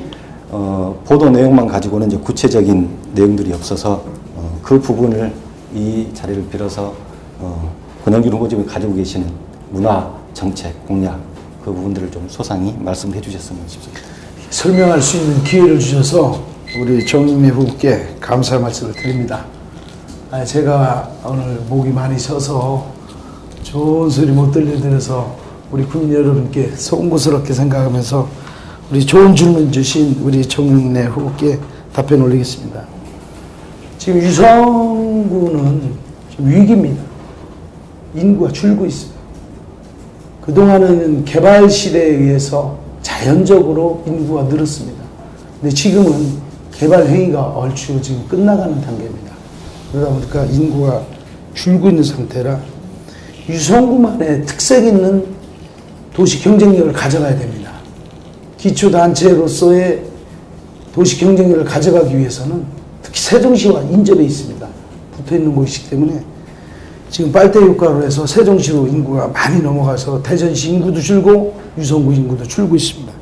보도 내용만 가지고는 이제 구체적인 내용들이 없어서 그 부분을 이 자리를 빌어서 권영준 후보님이 가지고 계시는 문화 정책 공약 그 부분들을 좀 소상히 말씀해 주셨으면 싶습니다. 설명할 수 있는 기회를 주셔서 우리 정윤래 후보께 감사의 말씀을 드립니다. 제가 오늘 목이 많이 쉬어서 좋은 소리 못 들려드려서 우리 국민 여러분께 송구스럽게 생각하면서 우리 좋은 질문 주신 우리 정윤래 후보께 답변 올리겠습니다. 지금 유성구는 지금 위기입니다. 인구가 줄고 있습니다. 그동안은 개발 시대에 의해서 자연적으로 인구가 늘었습니다. 근데 지금은 개발 행위가 얼추 지금 끝나가는 단계입니다. 그러다 보니까 인구가 줄고 있는 상태라 유성구만의 특색 있는 도시 경쟁력을 가져가야 됩니다. 기초단체로서의 도시 경쟁력을 가져가기 위해서는 특히 세종시와 인접해 있습니다. 붙어 있는 곳이기 때문에 지금 빨대 효과로 해서 세종시로 인구가 많이 넘어가서 대전시 인구도 줄고 유성구 인구도 줄고 있습니다.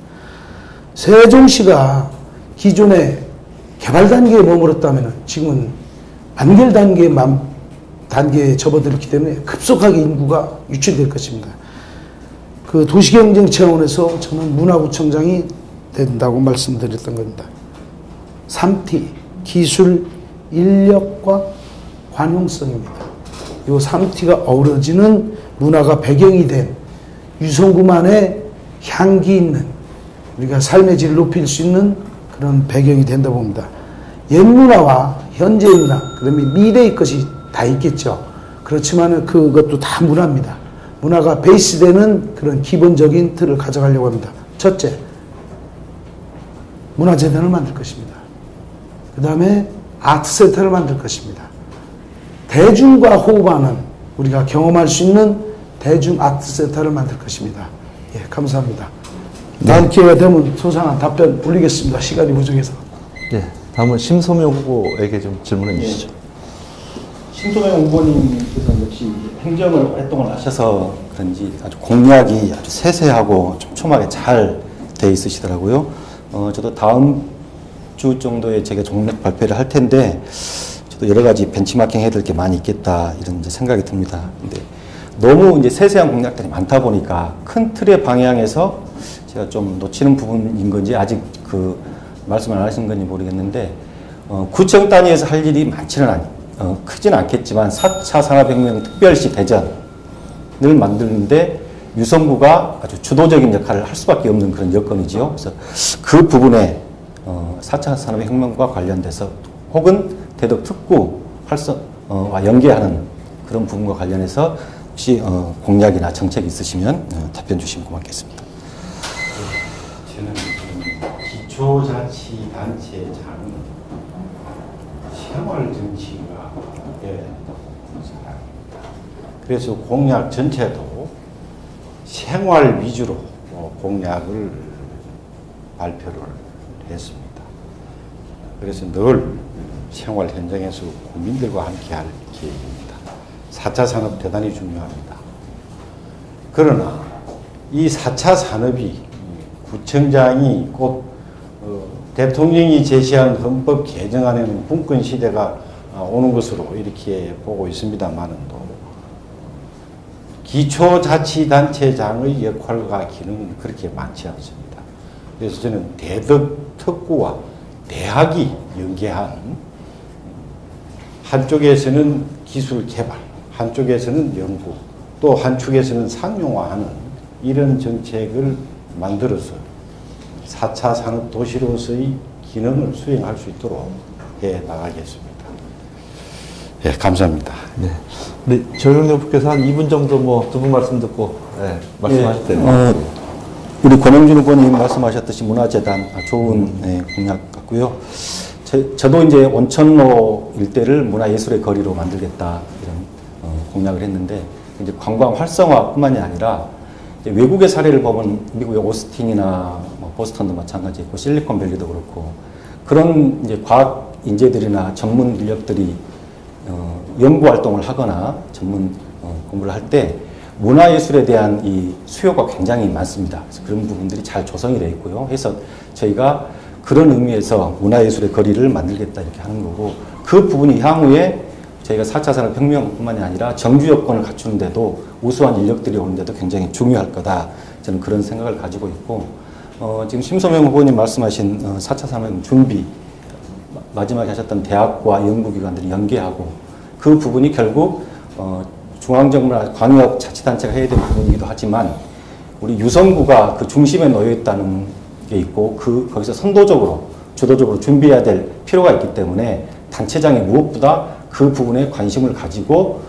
세종시가 기존에 개발 단계에 머물렀다면 지금은 완결 단계에 접어들었기 때문에 급속하게 인구가 유출될 것입니다. 그 도시경쟁 차원에서 저는 문화구청장이 된다고 말씀드렸던 겁니다. 3T, 기술, 인력과 관용성입니다. 이 3T가 어우러지는 문화가 배경이 된 유성구만의 향기 있는 우리가 삶의 질을 높일 수 있는 그런 배경이 된다 봅니다. 옛 문화와 현재의 문화, 그다음에 미래의 것이 다 있겠죠. 그렇지만 그것도 다 문화입니다. 문화가 베이스되는 그런 기본적인 틀을 가져가려고 합니다. 첫째, 문화재단을 만들 것입니다. 그 다음에 아트센터를 만들 것입니다. 대중과 호흡하는 우리가 경험할 수 있는 대중 아트센터를 만들 것입니다. 예, 감사합니다. 다음 기회가 되면 소상한 답변 올리겠습니다. 시간이 부족해서. 네, 다음은 심소명 후보에게 좀 질문해 주시죠. 심소명 후보님께서 역시 행정을 오랫동안 하셔서 그런지 아주 공약이 아주 세세하고 촘촘하게 잘 돼 있으시더라고요. 저도 다음 주 정도에 제가 종록 발표를 할 텐데 저도 여러 가지 벤치마킹 해야 될 게 많이 있겠다 이런 이제 생각이 듭니다. 근데 너무 이제 세세한 공약들이 많다 보니까 큰 틀의 방향에서 제가 좀 놓치는 부분인 건지 아직 그 말씀을 안 하신 건지 모르겠는데 구청 단위에서 할 일이 많지는 크지는 않겠지만 4차 산업혁명 특별시 대전을 만드는데 유성구가 아주 주도적인 역할을 할 수밖에 없는 그런 여건이지요. 그래서 그 부분에 4차 산업혁명과 관련돼서 혹은 대덕 특구 활성화 연계하는 그런 부분과 관련해서 혹시 공약이나 정책이 있으시면 답변 주시면 고맙겠습니다. 저는 기초자치단체장은 생활정치가 잘합니다. 그래서 공약 전체도 생활 위주로 공약을 발표를 했습니다. 그래서 늘 생활 현장에서 국민들과 함께 할 계획입니다. 4차 산업 대단히 중요합니다. 그러나 이 4차 산업이 구청장이 곧 대통령이 제시한 헌법 개정안에는 분권 시대가 오는 것으로 이렇게 보고 있습니다만은 기초자치단체장의 역할과 기능은 그렇게 많지 않습니다. 그래서 저는 대덕 특구와 대학이 연계한 한쪽에서는 기술 개발, 한쪽에서는 연구, 또 한쪽에서는 상용화하는 이런 정책을 만들어서 4차 산업 도시로서의 기능을 수행할 수 있도록 해 나가겠습니다. 예, 감사합니다. 네. 우리 정윤래 후보께서 한 2분 정도 두 분 말씀 듣고 말씀하실 때요. 우리 권영준 후보님 말씀하셨듯이 문화재단 좋은 공약 같고요. 저도 이제 원천로 일대를 문화예술의 거리로 만들겠다 이런 공약을 했는데 이제 관광 활성화뿐만이 아니라 이제 외국의 사례를 보면 미국의 오스틴이나 뭐 보스턴도 마찬가지고 실리콘밸리도 그렇고 그런 이제 과학 인재들이나 전문 인력들이 연구 활동을 하거나 전문 공부를 할 때 문화예술에 대한 이 수요가 굉장히 많습니다. 그래서 그런 부분들이 잘 조성이 되어 있고요. 해서 저희가 그런 의미에서 문화예술의 거리를 만들겠다 이렇게 하는 거고 그 부분이 향후에 저희가 4차 산업혁명뿐만이 아니라 정규 여건을 갖추는데도 우수한 인력들이 오는데도 굉장히 중요할 거다. 저는 그런 생각을 가지고 있고 지금 심소명 후보님 말씀하신 4차 산업 준비 마지막에 하셨던 대학과 연구기관들이 연계하고 그 부분이 결국 중앙정부나 광역자치단체가 해야 되는 부분이기도 하지만 우리 유성구가 그 중심에 놓여 있다는 게 있고 거기서 선도적으로 주도적으로 준비해야 될 필요가 있기 때문에 단체장이 무엇보다 그 부분에 관심을 가지고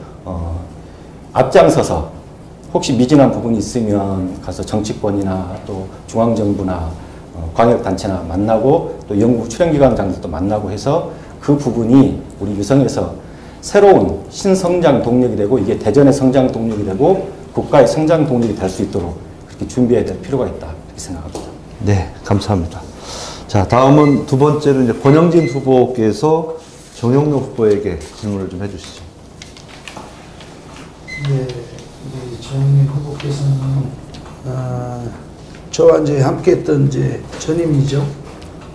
앞장서서 혹시 미진한 부분이 있으면 가서 정치권이나 또 중앙정부나 광역단체나 만나고 또 연구 출연기관장들도 만나고 해서 그 부분이 우리 유성에서 새로운 신성장 동력이 되고 이게 대전의 성장 동력이 되고 국가의 성장 동력이 될 수 있도록 그렇게 준비해야 될 필요가 있다 이렇게 생각합니다. 네, 감사합니다. 자, 다음은 두 번째는 이제 권영진 후보께서 정영로 후보에게 질문을 좀 해주시죠. 네, 우리 정영민 후보께서는 저와 이제 함께했던 이제 전임이죠.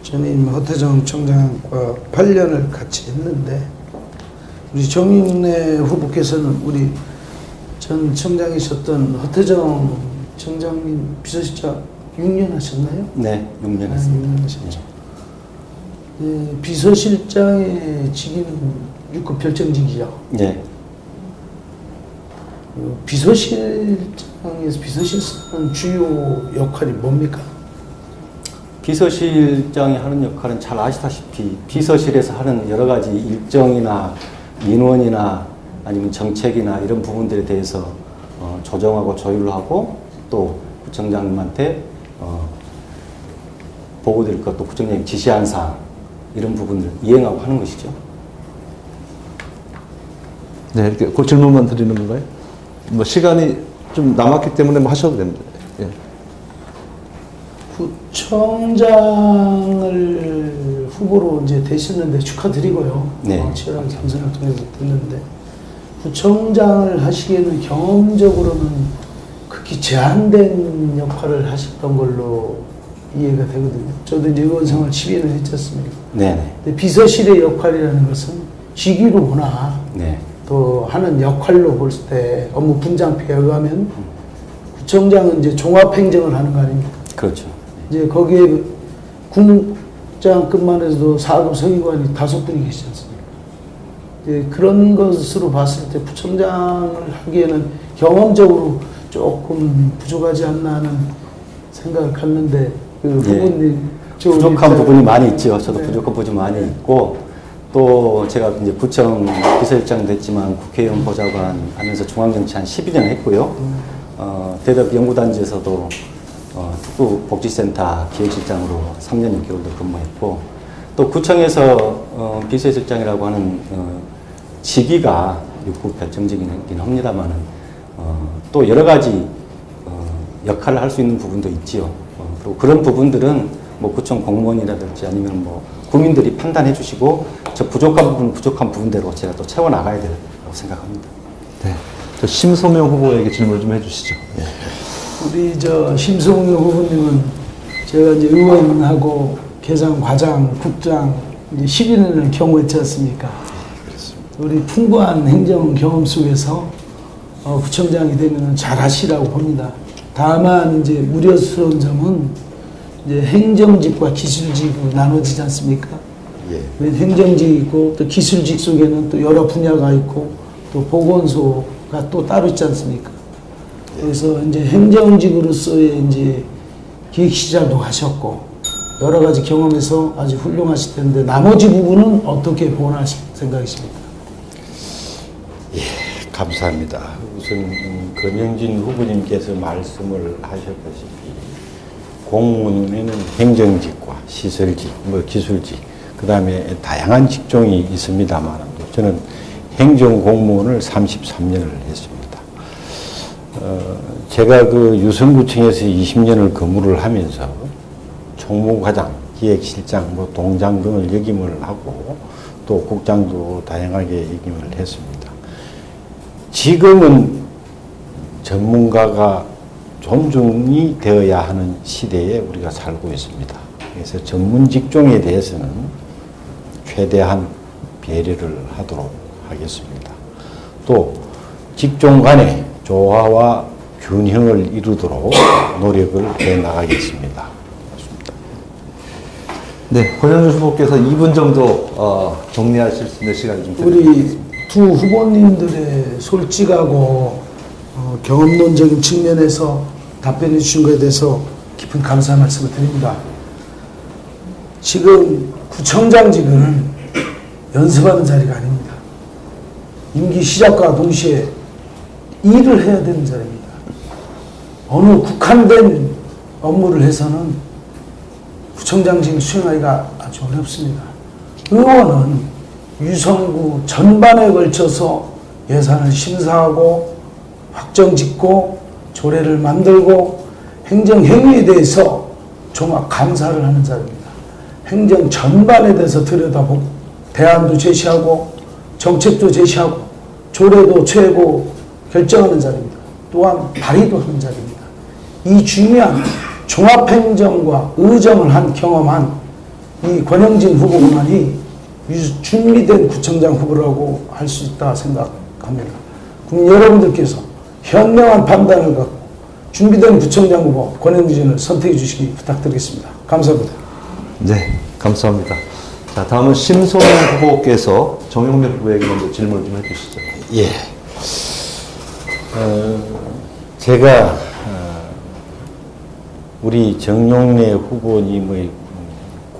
전임 허태정 청장과 8년을 같이 했는데 우리 정윤래 후보께서는 우리 전 청장이셨던 허태정 청장님 비서실장 6년 하셨나요? 네, 6년 했습니다. 6년 하셨죠. 네, 비서실장의 직위는 6급 별정직이죠. 네. 비서실장에서 비서실장은 주요 역할이 뭡니까? 비서실장이 하는 역할은 잘 아시다시피 비서실에서 하는 여러 가지 일정이나 인원이나 아니면 정책이나 이런 부분들에 대해서 조정하고 조율하고 또 부총장님한테 보고드릴 것, 또 부총장님 지시한 사항 이런 부분을 이행하고 하는 것이죠. 네, 이렇게 그 질문만 드리는 건가요? 뭐 시간이 좀 남았기 때문에 뭐 하셔도 됩니다. 예. 구청장을 후보로 이제 되셨는데 축하드리고요. 네. 치열한 경선을 통해서 됐는데 구청장을 하시기에는 경험적으로는 극히 제한된 역할을 하셨던 걸로 이해가 되거든요. 저도 이제 의원생활 12년 했지 않습니까? 네네. 근데 비서실의 역할이라는 것은 직위로 보나 네. 또 하는 역할로 볼 때 업무 분장표에 의하면 구청장은 이제 종합행정을 하는 거 아닙니까? 그렇죠. 이제 거기에 국장급만 해도 4급 서기관이 5분이 계시지 않습니까? 이제 그런 것으로 봤을 때 부총장을 하기에는 경험적으로 조금 부족하지 않나 하는 생각을 갖는데 그 후보님 부족한 부분이 많이 있죠. 저도 네. 부족한 부분이 많이 있고 또 제가 이제 구청 비서실장 됐지만 국회의원 보좌관 하면서 중앙정치 한 12년 했고요. 대덕 연구단지에서도 특구복지센터 기획실장으로 3년 6개월도 근무했고 또 구청에서 비서실장이라고 하는 직위가 6급 별정직이긴 합니다만은 또 여러 가지 역할을 할 수 있는 부분도 있지요. 그리고 그런 부분들은 뭐 구청 공무원이라든지 아니면 뭐 국민들이 판단해 주시고 저 부족한 부분대로 제가 또 채워 나가야 된다고 생각합니다. 네, 저 심소명 후보에게 질문을 좀 해주시죠. 예. 우리 저 심성우 후보님은 제가 이제 의원하고 계장, 과장, 국장 이제 11년을 경험했지 않습니까? 우리 풍부한 행정 경험 속에서 구청장이 되면 잘 하시라고 봅니다. 다만 이제 우려스러운 점은 이제 행정직과 기술직으로 나눠지지 않습니까? 예. 행정직이 있고 또 기술직 속에는 또 여러 분야가 있고 또 보건소가 또 따로 있지 않습니까? 그래서 이제 행정직으로서의 이제 기획시장도 하셨고 여러 가지 경험에서 아주 훌륭하실 텐데 나머지 부분은 어떻게 보완하실 생각이십니까? 예, 감사합니다. 우선 권영진 후보님께서 말씀을 하셨다시피 공무원에는 행정직과 시설직, 뭐 기술직 그 다음에 다양한 직종이 있습니다만 저는 행정공무원을 33년을 했습니다. 제가 그 유성구청에서 20년을 근무를 하면서 총무과장, 기획실장, 뭐 동장 등을 역임을 하고 또 국장도 다양하게 역임을 했습니다. 지금은 전문가가 존중이 되어야 하는 시대에 우리가 살고 있습니다. 그래서 전문 직종에 대해서는 최대한 배려를 하도록 하겠습니다. 또 직종 간의 조화와 균형을 이루도록 노력을 해 나가겠습니다. 네, 권영준 후보께서 2분 정도 정리하실 수 있는 시간 좀 드리겠습니다. 우리 두 후보님들의 솔직하고 경험론적인 측면에서 답변해 주신 것에 대해서 깊은 감사 말씀을 드립니다. 지금 구청장직은 연습하는 자리가 아닙니다. 임기 시작과 동시에 일을 해야 되는 자리입니다. 어느 국한된 업무를 해서는 구청장직을 수행하기가 아주 어렵습니다. 의원은 유성구 전반에 걸쳐서 예산을 심사하고 확정짓고 조례를 만들고 행정행위에 대해서 종합 감사를 하는 자리입니다. 행정 전반에 대해서 들여다보고 대안도 제시하고 정책도 제시하고 조례도 최고 결정하는 자리입니다. 또한 발의도 하는 자리입니다. 이 중요한 종합행정과 의정을 경험한 이 권영진 후보만이 준비된 구청장 후보라고 할 수 있다 생각합니다. 그럼 여러분들께서 현명한 판단을 갖고 준비된 구청장 후보 권영진을 선택해 주시기 부탁드리겠습니다. 감사합니다. 네, 감사합니다. 자, 다음은 심소명 후보께서 정용래 후보에게 먼저 질문을 좀 해주시죠. 예. 제가 우리 정용래 후보님의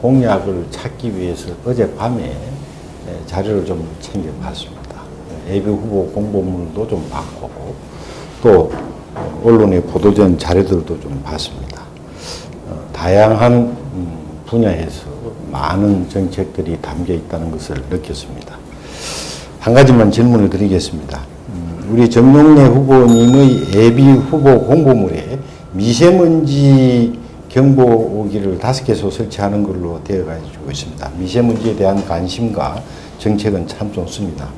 공약을 찾기 위해서 어젯밤에 자료를 좀 챙겨봤습니다. 예비 후보 공보문도 좀 봤고 또 언론의 보도전 자료들도 좀 봤습니다. 다양한 분야에서 많은 정책들이 담겨 있다는 것을 느꼈습니다. 한 가지만 질문을 드리겠습니다. 우리 정용래 후보님의 예비 후보 공보물에 미세먼지 경보기를 5개소 설치하는 걸로 되어가지고 있습니다. 미세먼지에 대한 관심과 정책은 참 좋습니다.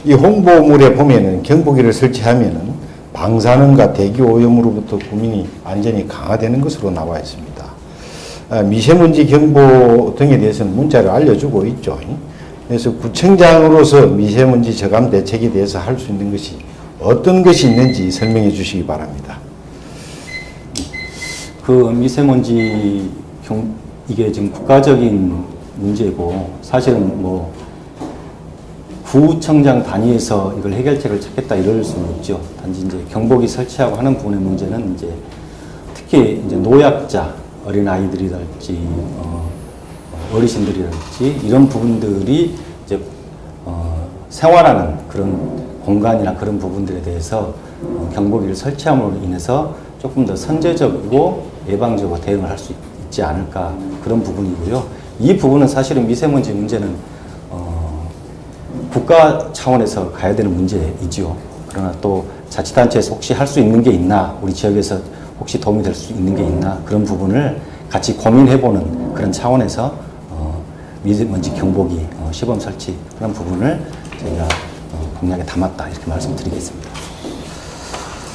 이 홍보물에 보면은 경보기를 설치하면은 방사능과 대기 오염으로부터 국민이 안전이 강화되는 것으로 나와 있습니다. 미세먼지 경보 등에 대해서는 문자를 알려주고 있죠. 그래서 구청장으로서 미세먼지 저감 대책에 대해서 할 수 있는 것이 어떤 것이 있는지 설명해 주시기 바랍니다. 그 미세먼지 이게 지금 국가적인 문제고 사실은 뭐 구청장 단위에서 이걸 해결책을 찾겠다 이럴 수는 없죠. 단지 이제 경보기 설치하고 하는 부분의 문제는 이제 특히 이제 노약자 어린 아이들이랄지 어르신들이랄지 이런 부분들이 이제 생활하는 그런 공간이나 그런 부분들에 대해서 경보기를 설치함으로 인해서 조금 더 선제적이고 예방적으로 대응을 할 수 있지 않을까 그런 부분이고요. 이 부분은 사실은 미세먼지 문제는 국가 차원에서 가야 되는 문제이지요. 그러나 또 자치단체에서 혹시 할 수 있는 게 있나, 우리 지역에서 혹시 도움이 될 수 있는 게 있나 그런 부분을 같이 고민해보는 그런 차원에서 미세먼지 경보기 시범 설치 그런 부분을 저희가 공약에 담았다 이렇게 말씀드리겠습니다.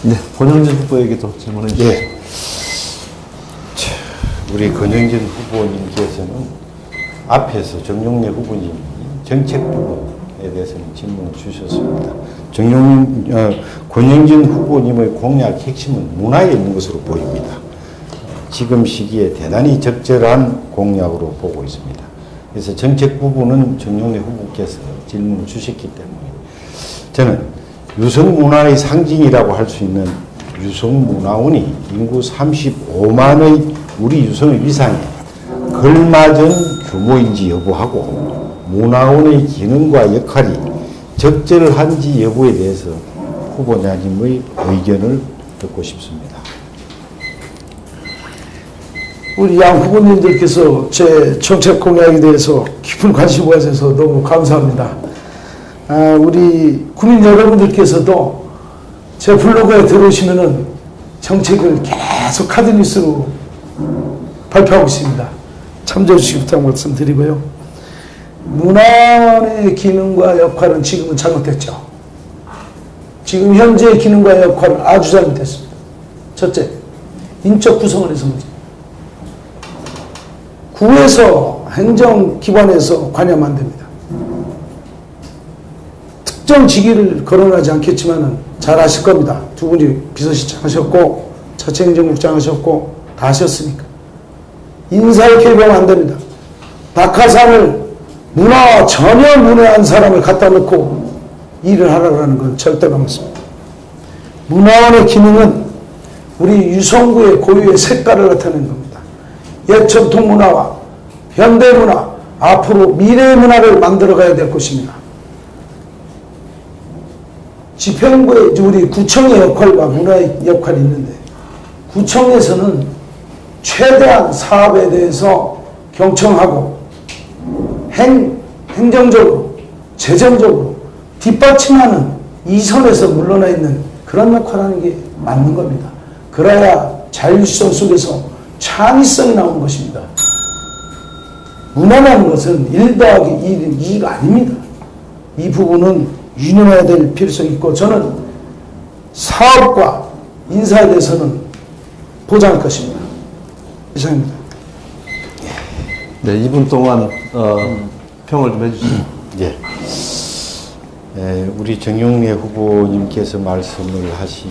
네, 권영진 후보에게도 질문해 주시죠. 예. 우리 권영진 후보님께서는 앞에서 정용래 후보님 정책 부분에 대해서는 질문을 주셨습니다. 권영진 후보님의 공약 핵심은 문화에 있는 것으로 보입니다. 지금 시기에 대단히 적절한 공약으로 보고 있습니다. 그래서 정책 부분은 정용래 후보께서 질문을 주셨기 때문에 저는 유성문화의 상징이라고 할 수 있는 유성문화원이 인구 35만의 우리 유성의 위상에 걸맞은 규모인지 여부하고 문화원의 기능과 역할이 적절한지 여부에 대해서 후보자님의 의견을 듣고 싶습니다. 우리 양 후보님들께서 제 정책 공약에 대해서 깊은 관심 가져서 너무 감사합니다. 우리 국민 여러분들께서도 제 블로그에 들어오시면은 정책을 계속 카드뉴스로 발표하고 있습니다. 참조해 주시기 부탁 말씀드리고요. 문화원의 기능과 역할은 지금은 잘못됐죠. 지금 현재의 기능과 역할은 아주 잘못됐습니다. 첫째, 인적 구성을 해서 문제. 구에서 행정기관에서 관여하면 안 됩니다. 특정 직위를 거론하지 않겠지만 잘 아실 겁니다. 두 분이 비서실장 하셨고 자치행정국장 하셨고 다 하셨으니까. 인사를 개입하면 안 됩니다. 낙하산을 전혀 문외한 사람을 갖다 놓고 일을 하라는 건 절대로 안 맞습니다. 문화원의 기능은 우리 유성구의 고유의 색깔을 나타내는 겁니다. 옛 전통문화와 현대문화, 앞으로 미래의 문화를 만들어가야 될 것입니다. 집행부의 우리 구청의 역할과 문화의 역할이 있는데 구청에서는 최대한 사업에 대해서 경청하고 행정적으로, 재정적으로 뒷받침하는 이 선에서 물러나 있는 그런 역할을 하는 게 맞는 겁니다. 그래야 자율성 속에서 창의성이 나오는 것입니다. 문화라는 것은 1 더하기 1은 2가 아닙니다. 이 부분은 유념해야 될 필요성이 있고 저는 사업과 인사에 대해서는 보장할 것입니다. 이상입니다. 네, 2분 동안 평을 좀 해주시죠. 우리 정용래 후보님께서 말씀을 하신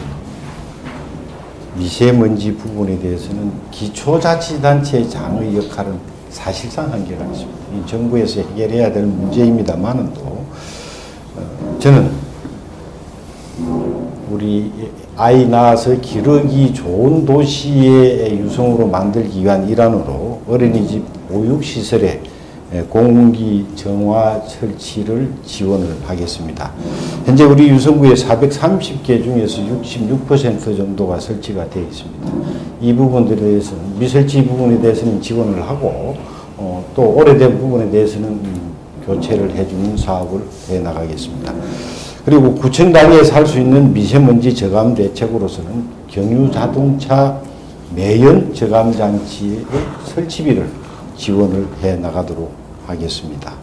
미세먼지 부분에 대해서는 기초자치단체의 장의 역할은 사실상 한계가 있습니다. 이 정부에서 해결해야 될 문제입니다만은 또 저는 우리 아이 낳아서 기르기 좋은 도시의 유성으로 만들기 위한 일환으로 어린이집 보육시설에 공기 정화 설치를 지원을 하겠습니다. 현재 우리 유성구에 430개 중에서 66% 정도가 설치가 되어 있습니다. 이 부분들에 대해서는 미설치 부분에 대해서는 지원을 하고 또 오래된 부분에 대해서는 교체를 해주는 사업을 해나가겠습니다. 그리고 구청당에서 할 수 있는 미세먼지 저감 대책으로서는 경유자동차 매연 저감 장치의 설치비를 지원을 해 나가도록 하겠습니다.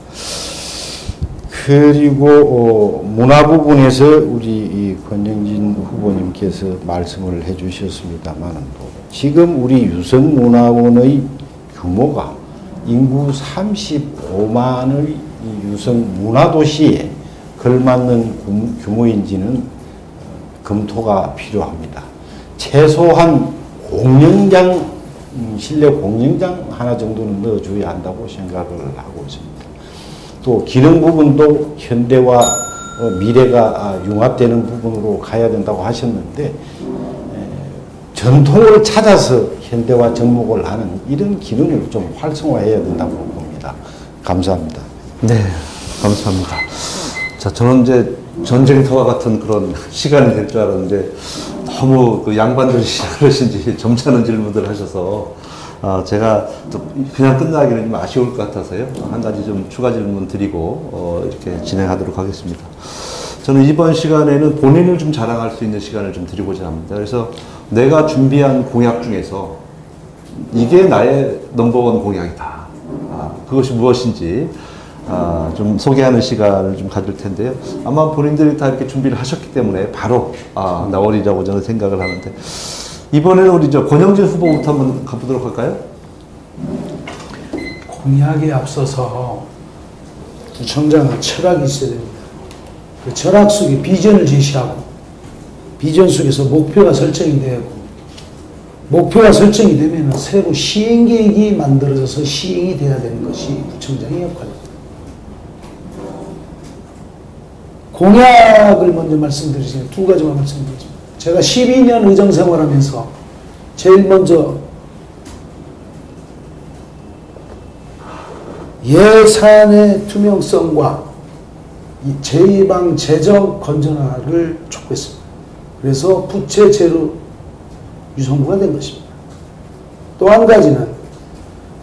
그리고 문화 부분에서 우리 권영진 후보님께서 말씀을 해 주셨습니다만 지금 우리 유성문화원의 규모가 인구 35만의 유성 문화도시에 걸맞는 규모인지는 검토가 필요합니다. 최소한 공연장, 실내 공연장 하나 정도는 넣어줘야 한다고 생각을 하고 있습니다. 또 기능 부분도 현대와 미래가 융합되는 부분으로 가야 된다고 하셨는데 전통을 찾아서 현대화 접목을 하는 이런 기능을 좀 활성화해야 된다고 봅니다. 감사합니다. 네, 감사합니다. 자, 저는 이제 전쟁터와 같은 그런 시간이 될 줄 알았는데 너무 그 양반들이 그러신지 점잖은 질문들 하셔서 제가 또 그냥 끝나기는 좀 아쉬울 것 같아서요. 한 가지 좀 추가 질문 드리고 이렇게 진행하도록 하겠습니다. 저는 이번 시간에는 본인을 좀 자랑할 수 있는 시간을 좀 드리고자 합니다. 그래서 내가 준비한 공약 중에서 이게 나의 넘버원 공약이다. 그것이 무엇인지 좀 소개하는 시간을 좀 가질 텐데요. 아마 본인들이 다 이렇게 준비를 하셨기 때문에 바로 나오리라고 저는 생각을 하는데 이번에는 우리 권영진 후보부터 한번 가보도록 할까요? 공약에 앞서서 구청장은 철학이 있어야 됩니다. 그 철학 속에 비전을 제시하고 비전 속에서 목표가 설정이 되고 목표가 설정이 되면 새로 시행계획이 만들어져서 시행이 돼야 되는 것이 구청장의 역할입니다. 공약을 먼저 말씀드리지만 두 가지만 말씀드리겠습니다. 제가 12년 의정생활하면서 제일 먼저 예산의 투명성과 제2방 재정 건전화를 촉구했습니다. 그래서 부채 제로 유성구가 된 것입니다. 또 한 가지는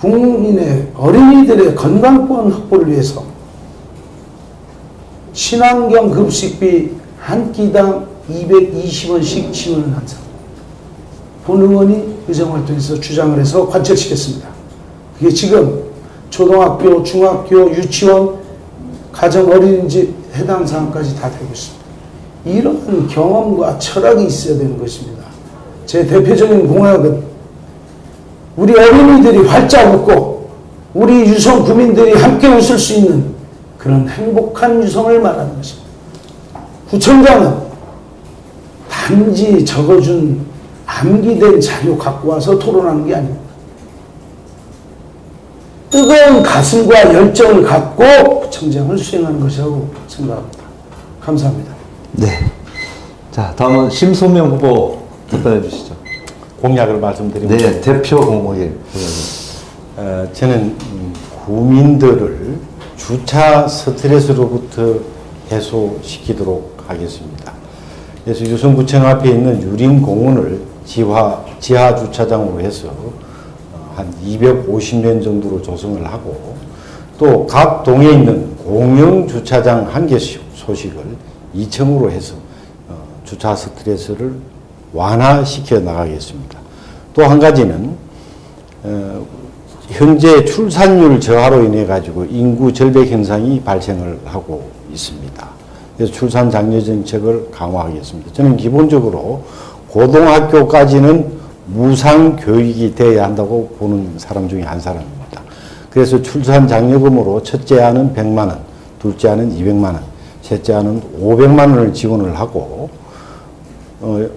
국민의 어린이들의 건강보험 확보를 위해서 친환경 급식비 한 끼당 220원씩 지원을 한다. 본 의원이 의정활동에서 주장을 해서 관철시켰습니다. 그게 지금 초등학교, 중학교, 유치원, 가정 어린이집 해당 사항까지 다 되고 있습니다. 이런 경험과 철학이 있어야 되는 것입니다. 제 대표적인 공약은 우리 어린이들이 활짝 웃고 우리 유성 구민들이 함께 웃을 수 있는 그런 행복한 유성을 말하는 것입니다. 구청장은 단지 적어준 암기된 자료 갖고 와서 토론하는 게 아닙니다. 뜨거운 가슴과 열정을 갖고 구청장을 수행하는 것이라고 생각합니다. 감사합니다. 네. 자, 다음은 심소명 후보 답변해 주시죠. 공약을 말씀드리면 네, 대표 공약을. 저는 국민들을 주차 스트레스로부터 해소시키도록 하겠습니다. 그래서 유성구청 앞에 있는 유림공원을 지하 주차장으로 해서 한 250년 정도로 조성을 하고 또 각 동에 있는 공영 주차장 1개 소식을 2층으로 해서 주차 스트레스를 완화시켜 나가겠습니다. 또 한 가지는 현재 출산율 저하로 인해 가지고 인구 절벽 현상이 발생을 하고 있습니다. 그래서 출산 장려 정책을 강화하겠습니다. 저는 기본적으로 고등학교까지는 무상 교육이 되어야 한다고 보는 사람 중에 한 사람입니다. 그래서 출산 장려금으로 첫째 아는 100만 원, 둘째 아는 200만 원, 셋째 아는 500만 원을 지원을 하고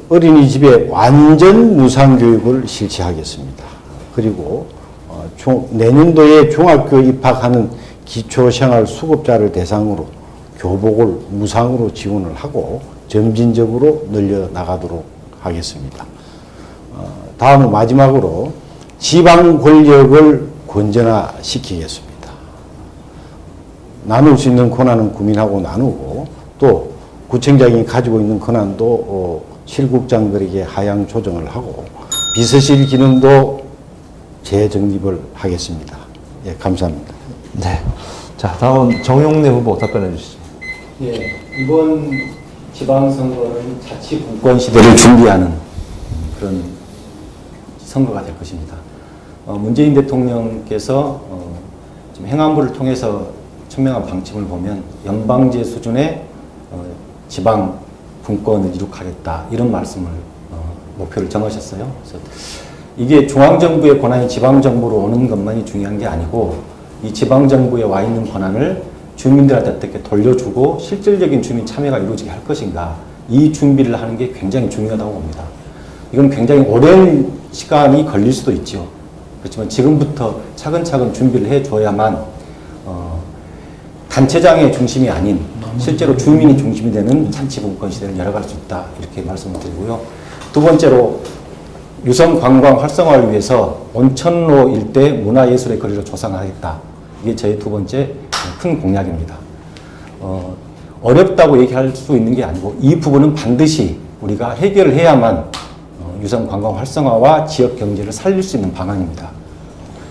어린이집에 완전 무상 교육을 실시하겠습니다. 그리고 내년도에 중학교 입학하는 기초생활 수급자를 대상으로 교복을 무상으로 지원을 하고 점진적으로 늘려나가도록 하겠습니다. 다음은 마지막으로 지방 권력을 건전화시키겠습니다. 나눌 수 있는 권한은 국민하고 나누고 또 구청장이 가지고 있는 권한도 실국장들에게 하향 조정을 하고 비서실 기능도 재정립을 하겠습니다. 예, 감사합니다. 네. 자, 다음은 정용래 후보 답변해 주시죠. 예, 이번 지방선거는 자치분권 시대를 준비하는 그런 선거가 될 것입니다. 문재인 대통령께서 지금 행안부를 통해서 천명한 방침을 보면 연방제 수준의 지방 분권을 이룩하겠다 이런 말씀을 목표를 정하셨어요. 그래서 이게 중앙정부의 권한이 지방정부로 오는 것만이 중요한 게 아니고 이 지방정부에 와 있는 권한을 주민들한테 어떻게 돌려주고 실질적인 주민 참여가 이루어지게 할 것인가 이 준비를 하는 게 굉장히 중요하다고 봅니다. 이건 굉장히 오랜 시간이 걸릴 수도 있죠. 그렇지만 지금부터 차근차근 준비를 해줘야만 단체장의 중심이 아닌 실제로 주민이 중심이 되는 자치분권 시대를 열어갈 수 있다 이렇게 말씀을 드리고요. 두 번째로 유성 관광 활성화를 위해서 온천로 일대 문화예술의 거리로 조성하겠다. 이게 저희 두 번째 큰 공약입니다. 어렵다고 얘기할 수 있는 게 아니고 이 부분은 반드시 우리가 해결을 해야만 유성 관광 활성화와 지역 경제를 살릴 수 있는 방안입니다.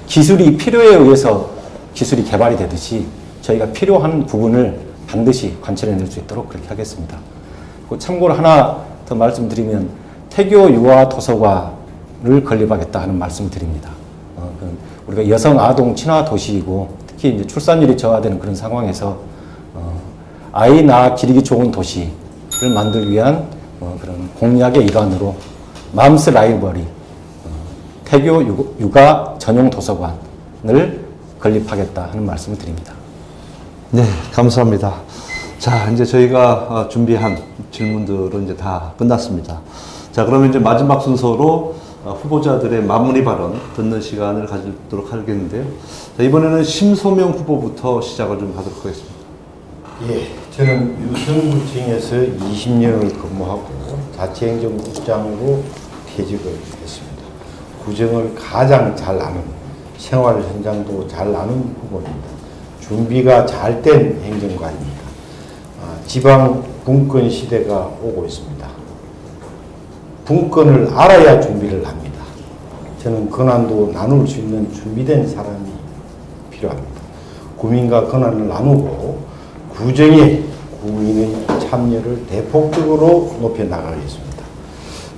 기술이 필요에 의해서 기술이 개발이 되듯이 저희가 필요한 부분을 반드시 관철해낼 수 있도록 그렇게 하겠습니다. 참고로 하나 더 말씀드리면 태교 유아 도서관을 건립하겠다 하는 말씀을 드립니다. 우리가 여성 아동 친화 도시이고 특히 이제 출산율이 저하되는 그런 상황에서 아이 낳아 기르기 좋은 도시를 만들기 위한 그런 공약의 일환으로 맘스 라이브러리 태교 육아 전용 도서관을 건립하겠다 하는 말씀을 드립니다. 네, 감사합니다. 자, 이제 저희가 준비한 질문들은 이제 다 끝났습니다. 자, 그러면 이제 마지막 순서로 후보자들의 마무리 발언 듣는 시간을 가지도록 하겠는데요. 자, 이번에는 심소명 후보부터 시작을 좀 하도록 하겠습니다. 예, 저는 유성구청에서 20년을 근무하고 자치행정국장으로 퇴직을 했습니다. 구청을 가장 잘 아는, 생활 현장도 잘 아는 후보입니다. 준비가 잘 된 행정관입니다. 지방 분권 시대가 오고 있습니다. 분권을 알아야 준비를 합니다. 저는 권한도 나눌 수 있는 준비된 사람이 필요합니다. 구민과 권한을 나누고 구정에 국민의 참여를 대폭적으로 높여나가겠습니다.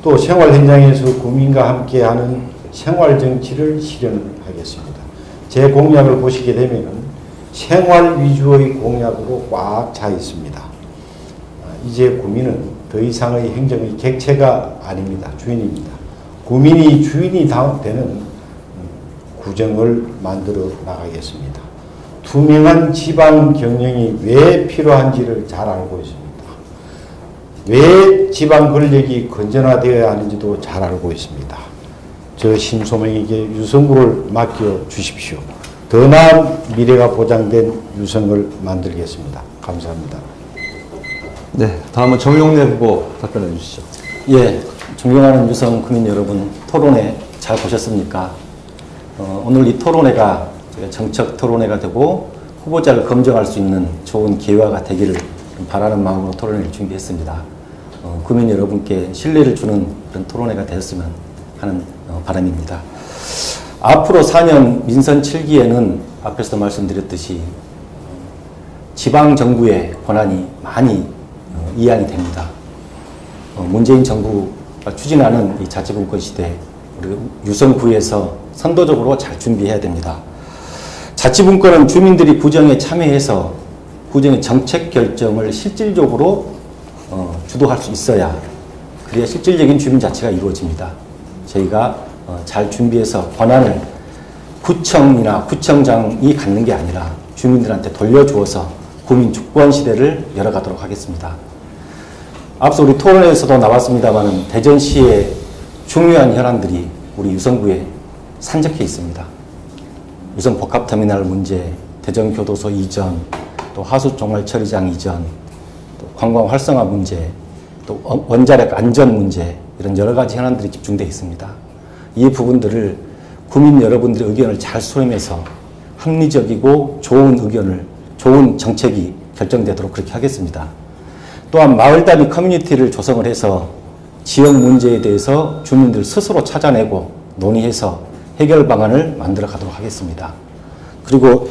또 생활 현장에서 구민과 함께하는 생활 정치를 실현을 하겠습니다. 제 공약을 보시게 되면 생활 위주의 공약으로 꽉 차 있습니다. 이제 구민은 더 이상의 행정의 객체가 아닙니다. 주인입니다. 구민이 주인이 되는 구정을 만들어 나가겠습니다. 투명한 지방 경영이 왜 필요한지를 잘 알고 있습니다. 왜 지방 권력이 건전화되어야 하는지도 잘 알고 있습니다. 저 심소명에게 유성구를 맡겨 주십시오. 더 나은 미래가 보장된 유성을 만들겠습니다. 감사합니다. 네, 다음은 정용래 후보 답변해 주시죠. 예, 존경하는 유성 국민 여러분, 토론회 잘 보셨습니까? 오늘 이 토론회가 정책 토론회가 되고 후보자를 검증할 수 있는 좋은 기회가 되기를 바라는 마음으로 토론회를 준비했습니다. 국민 여러분께 신뢰를 주는 그런 토론회가 되었으면 하는 바람입니다. 앞으로 4년 민선 7기에는 앞에서도 말씀드렸듯이 지방정부의 권한이 많이 이양이 됩니다. 문재인 정부가 추진하는 이 자치분권 시대, 우리 유성구에서 선도적으로 잘 준비해야 됩니다. 자치분권은 주민들이 구정에 참여해서 구정의 정책 결정을 실질적으로 주도할 수 있어야, 그래야 실질적인 주민자치가 이루어집니다. 저희가 잘 준비해서 권한을 구청이나 구청장이 갖는 게 아니라 주민들한테 돌려주어서 구민 주권 시대를 열어가도록 하겠습니다. 앞서 우리 토론회에서도 나왔습니다만 대전시의 중요한 현안들이 우리 유성구에 산적해 있습니다. 유성 복합터미널 문제, 대전교도소 이전, 또 하수종말처리장 이전, 또 관광 활성화 문제, 또 원자력 안전 문제, 이런 여러 가지 현안들이 집중되어 있습니다. 이 부분들을 국민 여러분들의 의견을 잘 수렴해서 합리적이고 좋은 의견을, 좋은 정책이 결정되도록 그렇게 하겠습니다. 또한 마을 단위 커뮤니티를 조성을 해서 지역 문제에 대해서 주민들 스스로 찾아내고 논의해서 해결 방안을 만들어 가도록 하겠습니다. 그리고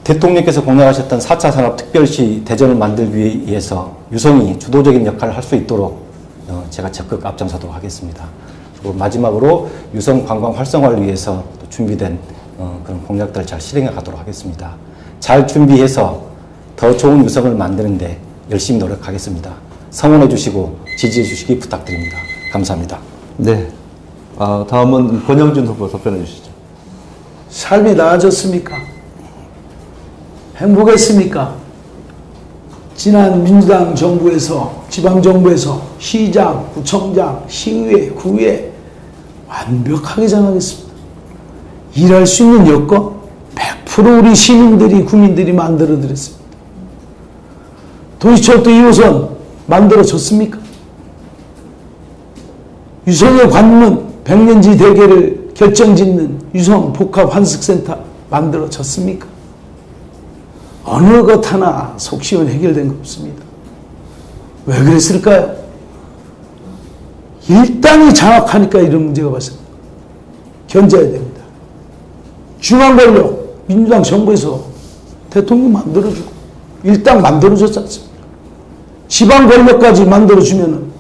대통령께서 공약하셨던 4차 산업특별시 대전을 만들기 위해서 유성이 주도적인 역할을 할 수 있도록 제가 적극 앞장서도록 하겠습니다. 그리고 마지막으로 유성 관광 활성화를 위해서 또 준비된 그런 공약들을 잘 실행해 가도록 하겠습니다. 잘 준비해서 더 좋은 유성을 만드는데 열심히 노력하겠습니다. 성원해 주시고 지지해 주시기 부탁드립니다. 감사합니다. 네, 다음은 권영진 후보 답변해 주시죠. 삶이 나아졌습니까? 행복했습니까? 지난 민주당 정부에서, 지방정부에서 시장, 구청장, 시의회, 구의회 완벽하게 장악했습니다. 일할 수 있는 여건 100% 우리 시민들이, 국민들이 만들어드렸습니다. 도시철도 2호선 만들어졌습니까? 유성의 관문 100년지 대계를 결정짓는 유성 복합환승센터 만들어졌습니까? 어느 것 하나 속시원 해결된 거 없습니다. 왜 그랬을까요? 일당이 장악하니까 이런 문제가 발생합니다. 견제해야 됩니다. 중앙 권력, 민주당 정부에서 대통령 만들어주고 일당 만들어줬지 않습니까? 지방 권력까지 만들어주면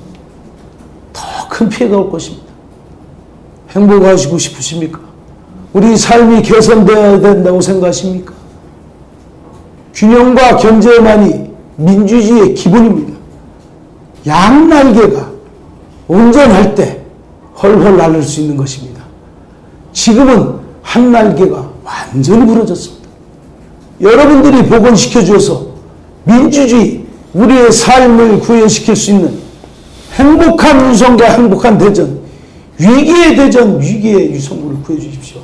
더 큰 피해가 올 것입니다. 행복하시고 싶으십니까? 우리 삶이 개선되어야 된다고 생각하십니까? 균형과 견제만이 민주주의의 기본입니다. 양날개가 온전할 때 헐헐 날릴 수 있는 것입니다. 지금은 한 날개가 완전히 부러졌습니다. 여러분들이 복원시켜 주어서 민주주의, 우리의 삶을 구현시킬 수 있는 행복한 유성과 행복한 대전, 위기의 대전, 위기의 유성구를 구해 주십시오.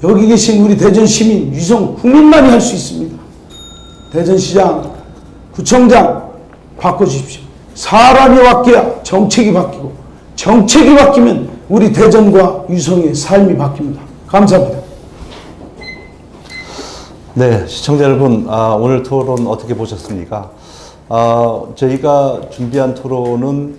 여기 계신 우리 대전 시민, 유성 국민만이 할 수 있습니다. 대전시장, 구청장 바꿔주십시오. 사람이 바뀌어야 정책이 바뀌고, 정책이 바뀌면 우리 대전과 유성의 삶이 바뀝니다. 감사합니다. 네, 시청자 여러분, 오늘 토론 어떻게 보셨습니까? 저희가 준비한 토론은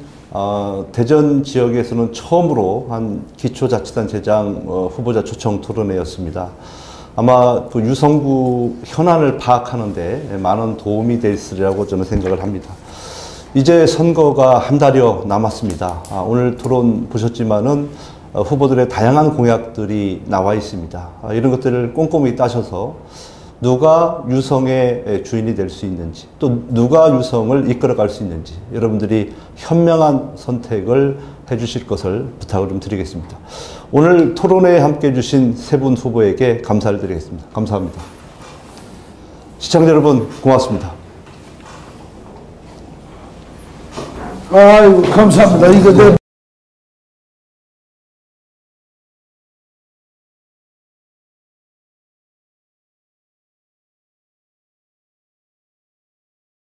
대전 지역에서는 처음으로 한 기초자치단체장 후보자 초청 토론회였습니다. 아마 그 유성구 현안을 파악하는데 많은 도움이 됐으리라고 저는 생각을 합니다. 이제 선거가 한 달여 남았습니다. 오늘 토론 보셨지만은 후보들의 다양한 공약들이 나와 있습니다. 이런 것들을 꼼꼼히 따셔서 누가 유성의 주인이 될 수 있는지, 또 누가 유성을 이끌어갈 수 있는지 여러분들이 현명한 선택을 해주실 것을 부탁을 좀 드리겠습니다. 오늘 토론회에 함께 해주신 세 분 후보에게 감사를 드리겠습니다. 감사합니다. 시청자 여러분 고맙습니다. 아이고 감사합니다. 이거